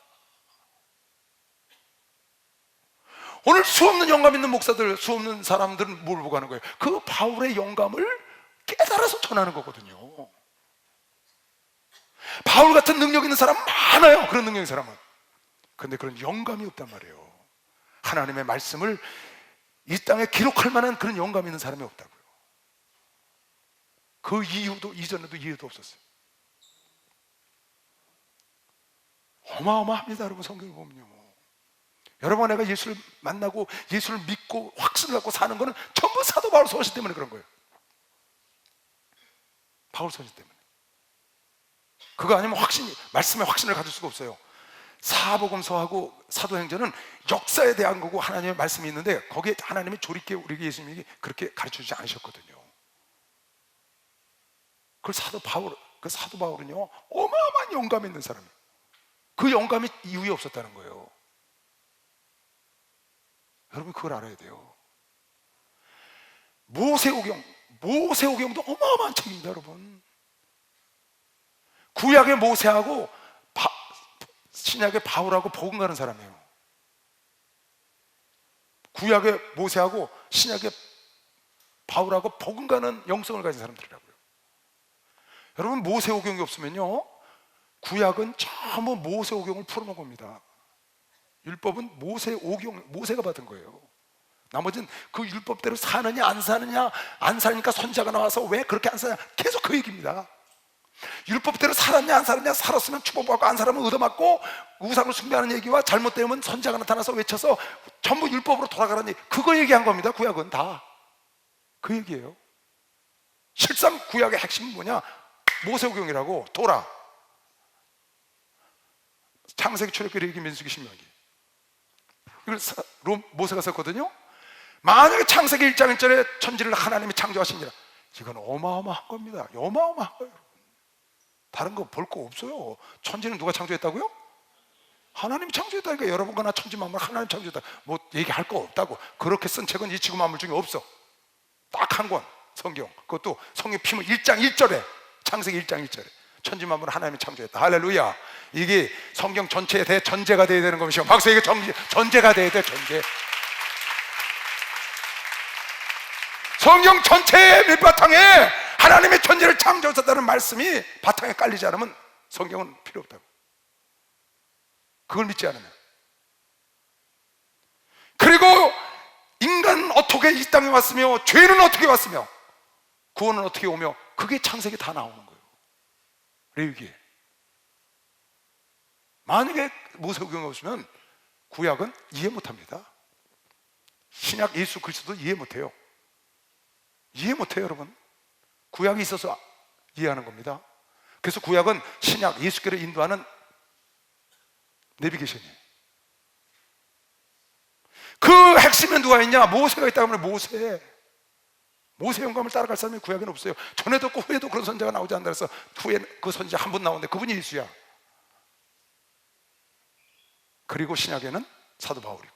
오늘 수없는 영감 있는 목사들, 수없는 사람들은 뭘 보고 하는 거예요? 그 바울의 영감을 깨달아서 전하는 거거든요. 바울 같은 능력 있는 사람 많아요. 그런 능력 있는 사람은. 그런데 그런 영감이 없단 말이에요. 하나님의 말씀을 이 땅에 기록할 만한 그런 영감 있는 사람이 없다고요. 그 이유도, 이전에도 이유도 없었어요. 어마어마합니다, 여러분. 성경을 보면요. 여러분, 내가 예수를 만나고 예수를 믿고 확신을 갖고 사는 거는 전부 사도 바울 서신 때문에 그런 거예요. 바울 서신 때문에. 그거 아니면 말씀에 확신을 가질 수가 없어요. 사복음서하고 사도행전은 역사에 대한 거고 하나님의 말씀이 있는데 거기에 하나님이 조리게 우리에게 예수님이 그렇게 가르쳐주지 않으셨거든요. 그 사도 바울은요, 어마어마한 영감 있는 사람이에요. 그 영감이 이후에 없었다는 거예요. 여러분, 그걸 알아야 돼요. 모세오경도 어마어마한 책입니다, 여러분. 구약의 모세하고 신약의 바울하고 복음 가는 사람이에요. 구약의 모세하고 신약의 바울하고 복음 가는 영성을 가진 사람들이라고요. 여러분, 모세오경이 없으면요, 구약은 전부 모세오경을 풀어놓은 겁니다. 율법은 모세가 받은 거예요. 나머지는 그 율법대로 사느냐 안 사느냐, 안 사니까 선지자가 나와서 왜 그렇게 안 사냐, 계속 그 얘기입니다. 율법대로 살았냐 안 살았냐, 살았으면 축복받고 안 살았으면 얻어맞고, 우상을 숭배하는 얘기와 잘못되면 선지자가 나타나서 외쳐서 전부 율법으로 돌아가라는 얘기, 그거 얘기한 겁니다. 구약은 다 그 얘기예요. 실상 구약의 핵심은 뭐냐? 모세오경이라고. 토라, 창세기, 출애굽기, 레위기, 민수기, 신명기, 이걸 모세가 썼거든요. 만약에 창세기 1장 1절에 천지를 하나님이 창조하시니라, 이건 어마어마한 겁니다. 어마어마한 거예요. 다른 거 볼 거 없어요. 천지는 누가 창조했다고요? 하나님이 창조했다니까. 여러분과 나 천지 만물 하나님 창조했다, 뭐 얘기할 거 없다고. 그렇게 쓴 책은 이 지구 만물 중에 없어. 딱 한 권, 성경. 그것도 성경 피문 1장 1절에, 창세기 1장 1절에 천지 만물 하나님이 창조했다. 할렐루야. 이게 성경 전체에 대해 전제가 돼야 되는 것이요. 박수. 이게 전제가 돼야 돼. 전제. 성경 전체의 밑바탕에 하나님의 천지를 창조하셨다는 말씀이 바탕에 깔리지 않으면 성경은 필요 없다고. 그걸 믿지 않으면. 그리고 인간은 어떻게 이 땅에 왔으며, 죄는 어떻게 왔으며, 구원은 어떻게 오며, 그게 창세기 다 나오는 거예요. 레위기에. 만약에 모세오경이 없으면 구약은 이해 못합니다. 신약 예수 그리스도도 이해 못해요. 이해 못해요, 여러분. 구약이 있어서 이해하는 겁니다. 그래서 구약은 신약 예수께로 인도하는 내비게이션이에요. 그 핵심에 누가 있냐? 모세가 있다고 하면 모세 영감을 따라갈 사람이 구약에는 없어요. 전에도 없고 후에도 그런 선지자가 나오지 않는다 해서 후에 그 선지자 한 분 나오는데 그분이 예수야. 그리고 신약에는 사도 바울이고,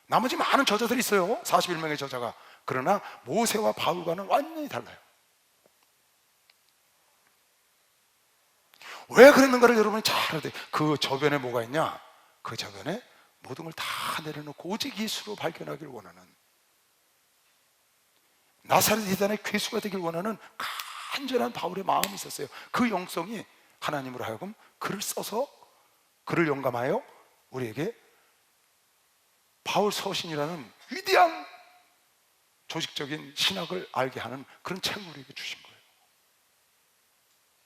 나머지 많은 저자들이 있어요. 41명의 저자가. 그러나 모세와 바울과는 완전히 달라요. 왜 그랬는가를 여러분이 잘 알아야 돼요. 그 저변에 뭐가 있냐? 그 저변에 모든 걸 다 내려놓고 오직 예수로 발견하길 원하는, 나사렛 이단의 괴수가 되길 원하는 간절한 바울의 마음이 있었어요. 그 영성이 하나님으로 하여금 그를 써서, 그를 영감하여 우리에게 바울 서신이라는 위대한 조직적인 신학을 알게 하는 그런 책을 우리에게 주신 거예요.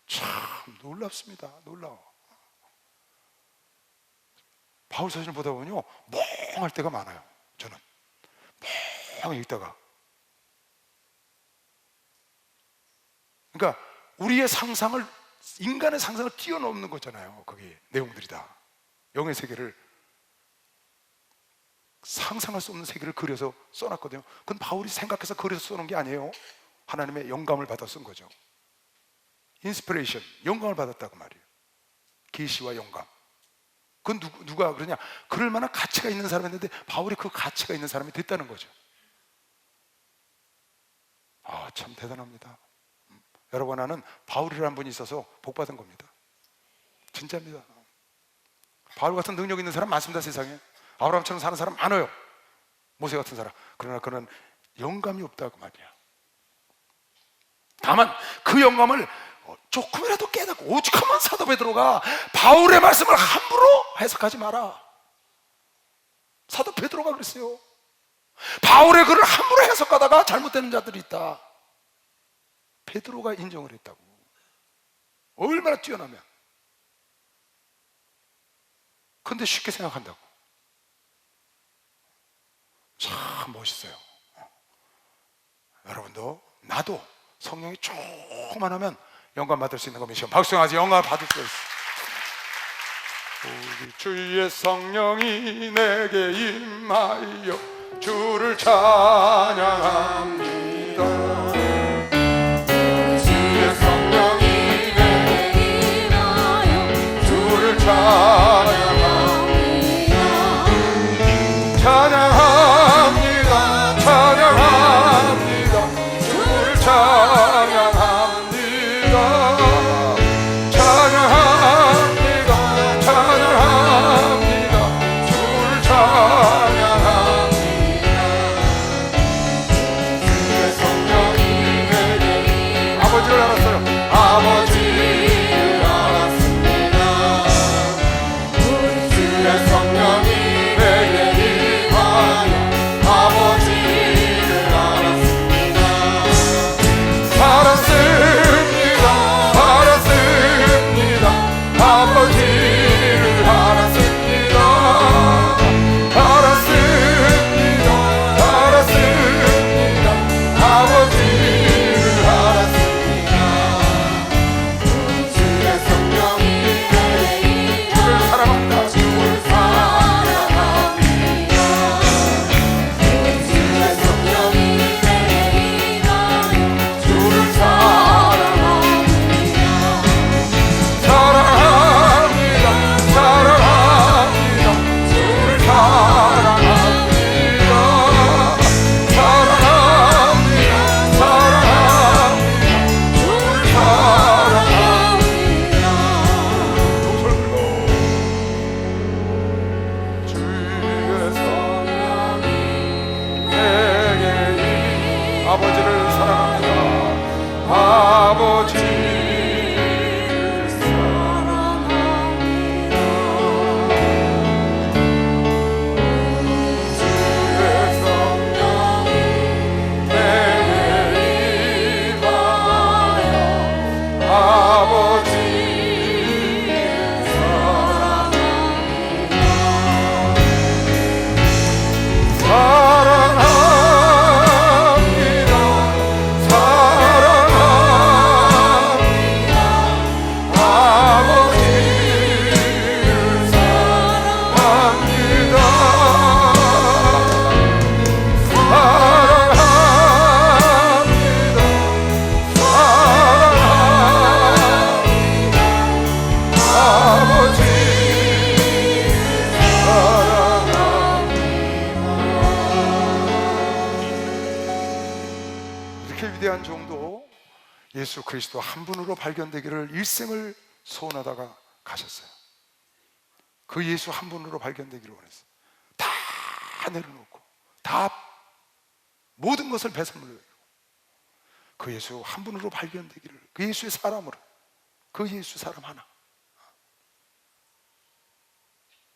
참 놀랍습니다. 놀라워. 바울 서신을 보다 보면요, 멍할 때가 많아요. 저는 멍하게 읽다가, 그러니까 우리의 상상을, 인간의 상상을 뛰어넘는 거잖아요. 거기 내용들이 다 영의 세계를, 상상할 수 없는 세계를 그려서 써놨거든요. 그건 바울이 생각해서 그려서 써놓은 게 아니에요. 하나님의 영감을 받아 쓴 거죠. 인스피레이션, 영감을 받았다고 말이에요. 계시와 영감. 그건 누가 그러냐? 그럴 만한 가치가 있는 사람이었는데 바울이 그 가치가 있는 사람이 됐다는 거죠. 아, 참 대단합니다. 여러분, 나는 바울이라는 분이 있어서 복 받은 겁니다. 진짜입니다. 바울 같은 능력 있는 사람 많습니다, 세상에. 아브라함처럼 사는 사람 많아요. 모세 같은 사람. 그러나 그는 영감이 없다고 말이야. 다만 그 영감을 조금이라도 깨닫고, 오죽하면 사도 베드로가 바울의 말씀을 함부로 해석하지 마라. 사도 베드로가 그랬어요. 바울의 글을 함부로 해석하다가 잘못되는 자들이 있다. 베드로가 인정을 했다고. 얼마나 뛰어나면. 근데 쉽게 생각한다고. 참 멋있어요. 여러분도 나도 성령이 조금만 하면 영감 받을 수 있는 거 미션. 박수하지. 영감 받을 수 있어. 우리 주의 성령이 내게 임하여 주를 찬양합니다. 주의 성령이 내게 임하여 주를 찬양합니다. 찬양합니다. 찬양합니다. 주를 찬양합니다. 예수 그리스도 한 분으로 발견되기를 일생을 소원하다가 가셨어요. 그 예수 한 분으로 발견되기를 원했어요. 다 내려놓고 다 모든 것을 배설물로 여기고 그 예수 한 분으로 발견되기를, 그 예수의 사람으로, 그 예수 사람 하나.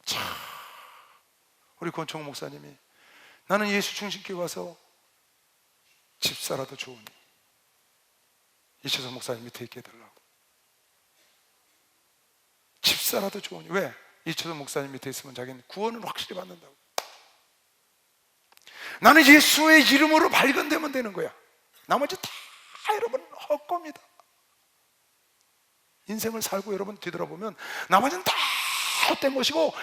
참, 우리 권총욱 목사님이 나는 예수 중심교회 와서 집사라도 좋으니 이철성 목사님 밑에 있게 해달라고. 집사라도 좋으니. 왜? 이철성 목사님 밑에 있으면 자기는 구원은 확실히 받는다고. 나는 예수의 이름으로 발견되면 되는 거야. 나머지 다 여러분 헛겁니다. 인생을 살고 여러분 뒤돌아보면 나머지는 다 헛된 것이고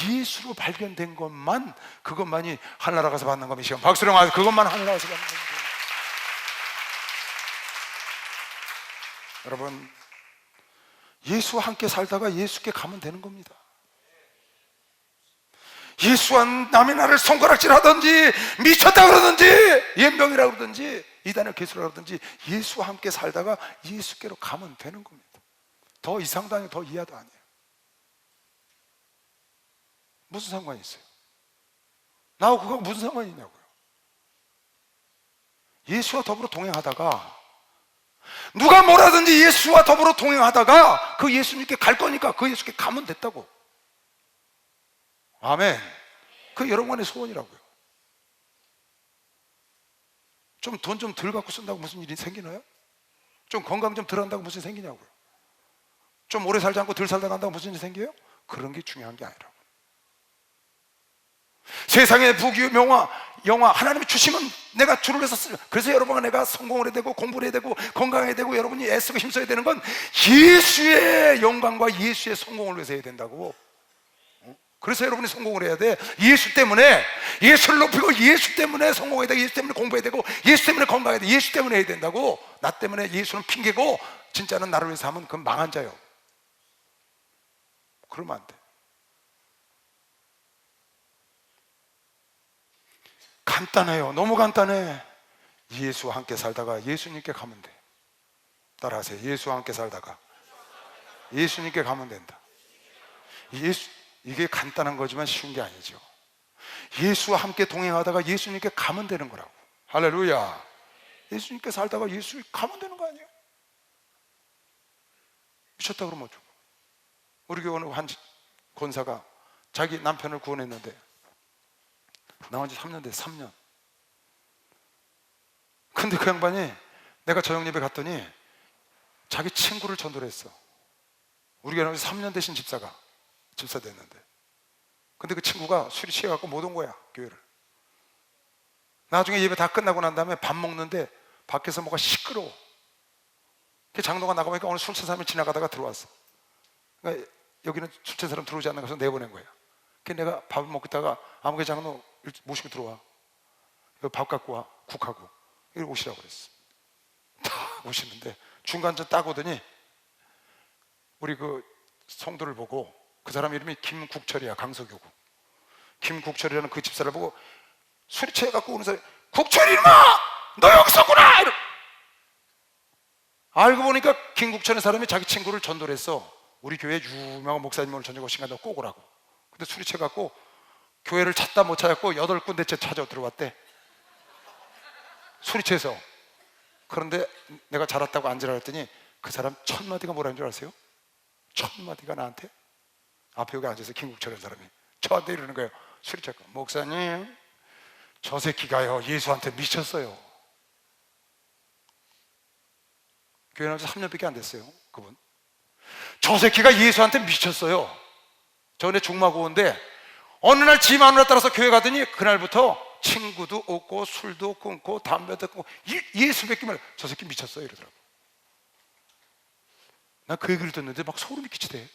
예수로 발견된 것만, 그것만이 하늘나라 가서 받는 겁니다. 박수령 하세요. 그것만 하늘나라 가서 받는 겁니다. 여러분, 예수와 함께 살다가 예수께 가면 되는 겁니다. 예수와 남의 나를 손가락질 하든지 미쳤다 그러든지 연병이라 그러든지 이단의 개수라 그러든지 예수와 함께 살다가 예수께로 가면 되는 겁니다. 더 이상도 아니고 더 이하도 아니에요. 무슨 상관이 있어요? 나하고 그거 무슨 상관이 있냐고요. 예수와 더불어 동행하다가, 누가 뭐라든지 예수와 더불어 동행하다가 그 예수님께 갈 거니까 그 예수께 가면 됐다고. 아멘. 그 여러분의 소원이라고요. 좀 돈 좀 덜 갖고 쓴다고 무슨 일이 생기나요? 좀 건강 좀 덜 한다고 무슨 일이 생기냐고요. 좀 오래 살지 않고 덜 살다 간다고 무슨 일이 생겨요? 그런 게 중요한 게 아니라고. 세상의 부귀 명화 영화 하나님이 주시면 내가 주를 위해서 쓰면, 그래서 여러분과 내가 성공을 해야 되고 공부를 해야 되고 건강해야 되고 여러분이 애쓰고 힘써야 되는 건 예수의 영광과 예수의 성공을 위해서 해야 된다고. 그래서 여러분이 성공을 해야 돼. 예수 때문에, 예수를 높이고 예수 때문에 성공해야 되고 예수 때문에 공부해야 되고 예수 때문에 건강해야 돼. 예수 때문에 해야 된다고. 나 때문에 예수는 핑계고 진짜는 나를 위해서 하면 그건 망한 자요. 그러면 안 돼. 간단해요. 너무 간단해. 예수와 함께 살다가 예수님께 가면 돼. 따라하세요. 예수와 함께 살다가 예수님께 가면 된다. 이게 간단한 거지만 쉬운 게 아니죠. 예수와 함께 동행하다가 예수님께 가면 되는 거라고. 할렐루야. 예수님께 살다가 예수 가면 되는 거 아니에요? 미쳤다 그러면 어쩌고. 우리 교회 한 권사가 자기 남편을 구원했는데 나온 지 3년 됐어. 3년. 근데 그 양반이, 내가 저녁 예배 갔더니 자기 친구를 전도를 했어. 우리 교회 3년 되신 집사 됐는데, 근데 그 친구가 술이 취해갖고 못 온 거야, 교회를. 나중에 예배 다 끝나고 난 다음에 밥 먹는데 밖에서 뭐가 시끄러워. 장로가 나가보니까 오늘 술 취한 사람이 지나가다가 들어왔어. 그러니까 여기는 술 취한 사람 들어오지 않는 것을 내보낸 거야. 그래서 내가 밥을 먹고 있다가 아무개 장로 모시고 들어와, 여기 밥 갖고 와, 국하고 여기 오시라고 그랬어. 다 오시는데 중간 좀 딱 오더니 우리 그 성도를 보고, 그 사람 이름이 김국철이야, 강서교구. 김국철이라는 그 집사를 보고 술이 취해갖고 오는 사람이, 국철이 이놈아! 너 여기 있었구나! 이러. 알고 보니까 김국철의 사람이 자기 친구를 전도를 했어. 우리 교회 유명한 목사님 오늘 저녁 오신가, 너 꼭 오라고. 근데 술이 취해갖고 교회를 찾다 못 찾았고 8군데째 찾아 들어왔대. 술이 취해서. 그런데 내가 잘 왔다고 앉으라 했더니 그 사람 1000마디가 뭐라는 줄 아세요? 1000마디가 나한테, 앞에 여기 앉아서 김국철이라는 사람이 저한테 이러는 거예요. 술이 취해갖고, 목사님 저 새끼가요 예수한테 미쳤어요. 교회 나와서 3년밖에 안 됐어요. 그분 저 새끼가 예수한테 미쳤어요. 전에 중마고인데 어느 날 지 마누라 따라서 교회 가더니 그날부터 친구도 없고 술도 끊고 담배도 끊고 예수 뵙기만, 저 새끼 미쳤어요 이러더라고. 난 그 얘기를 듣는데 막 소름이 끼치대.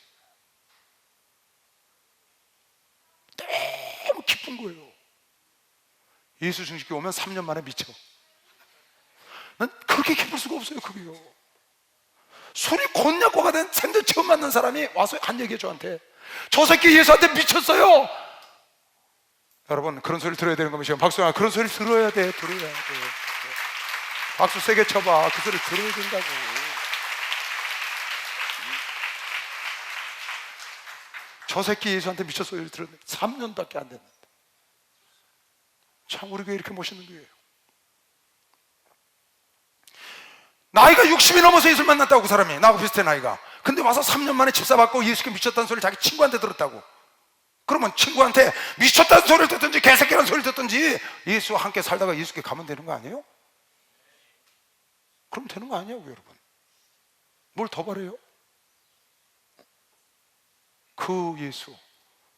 너무 기쁜 거예요. 예수 중식교 오면 3년 만에 미쳐. 난 그렇게 기쁠 수가 없어요. 그게요. 술이 곤약과가 된 생전 처음 만난 사람이 와서 한 얘기해 저한테, 저 새끼 예수한테 미쳤어요. 여러분 그런 소리를 들어야 되는 겁니다. 박수야, 그런 소리를 들어야 돼. 박수 세게 쳐봐. 그 소리 들어야 된다고. 저 새끼 예수한테 미쳤어요 들었는데 3년밖에 안 됐는데. 참 우리 교회 이렇게 멋있는 교회예요. 나이가 60이 넘어서 예수를 만났다고. 그 사람이 나하고 비슷해 나이가. 근데 와서 3년 만에 집사 받고 예수께 미쳤다는 소리를 자기 친구한테 들었다고. 그러면 친구한테 미쳤다는 소리를 듣든지 개새끼라는 소리를 듣든지 예수와 함께 살다가 예수께 가면 되는 거 아니에요? 그럼 되는 거 아니냐고 여러분. 뭘 더 바래요? 그 예수,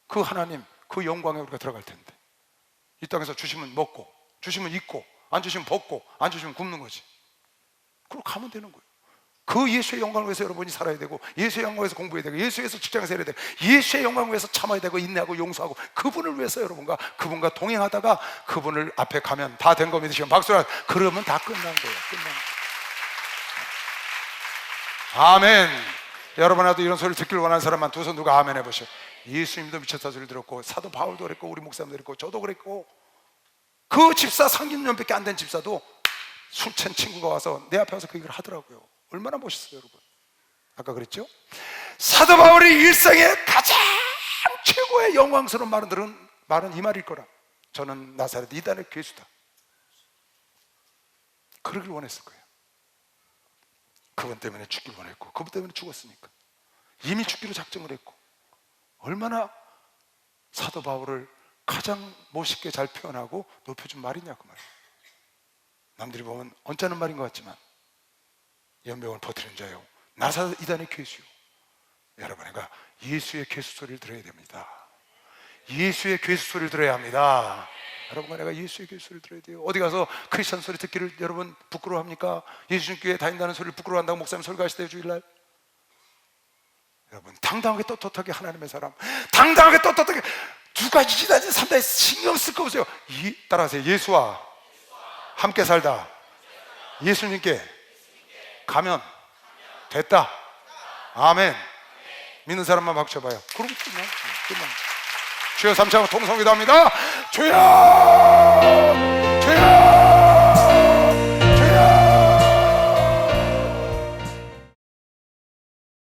그 하나님, 그 영광에 우리가 들어갈 텐데, 이 땅에서 주시면 먹고 주시면 입고 안 주시면 벗고 안 주시면 굶는 거지. 그럼 가면 되는 거예요. 그 예수의 영광을 위해서 여러분이 살아야 되고, 예수의 영광을 위해서 공부해야 되고, 예수에서 직장에서 해야 되고, 예수의 영광을 위해서 참아야 되고, 인내하고 용서하고, 그분을 위해서 여러분과 그분과 동행하다가 그분을 앞에 가면 다 된 거 믿으시면 박수라. 그러면 다 끝난 거예요. 끝난 거예요. 아멘. 여러분하고 이런 소리를 듣길 원하는 사람만 두 손 들고 아멘 해보시오. 예수님도 미쳤다 소리 들었고, 사도 바울도 그랬고, 우리 목사님도 그랬고, 저도 그랬고, 그 집사 30년밖에 안 된 집사도 술 취한 친구가 와서 내 앞에 와서 그 얘기를 하더라고요. 얼마나 멋있어요 여러분. 아까 그랬죠? 사도 바울이 일생에 가장 최고의 영광스러운 말은 이 말일 거라. 저는 나사렛 이단의 괴수다. 그러길 원했을 거예요. 그분 때문에 죽길 원했고, 그분 때문에 죽었으니까. 이미 죽기로 작정을 했고, 얼마나 사도 바울을 가장 멋있게 잘 표현하고 높여준 말이냐 그 말이에요. 남들이 보면 언짢은 말인 것 같지만, 연병을 퍼뜨린 자요, 나사렛 이단의 괴수요. 여러분, 내가 예수의 괴수 소리를 들어야 됩니다. 예수의 괴수 소리를 들어야 합니다. 여러분과 내가 예수의 괴수 소리를 들어야 돼요. 어디 가서 크리스천 소리 듣기를 여러분 부끄러워합니까? 예수님 교회 다닌다는 소리를 부끄러워한다고 목사님 설교하시대요, 주일날? 여러분, 당당하게 떳떳하게 하나님의 사람, 당당하게 떳떳하게, 누가 이다지 삼다에 신경 쓸 거 없어요. 따라하세요. 예수와 함께 살다 예수님께 가면 됐다. 아멘. 믿는 사람만 박쳐봐요. 그럼 끝나. 주여, 3차원 통성기도합니다. 주여!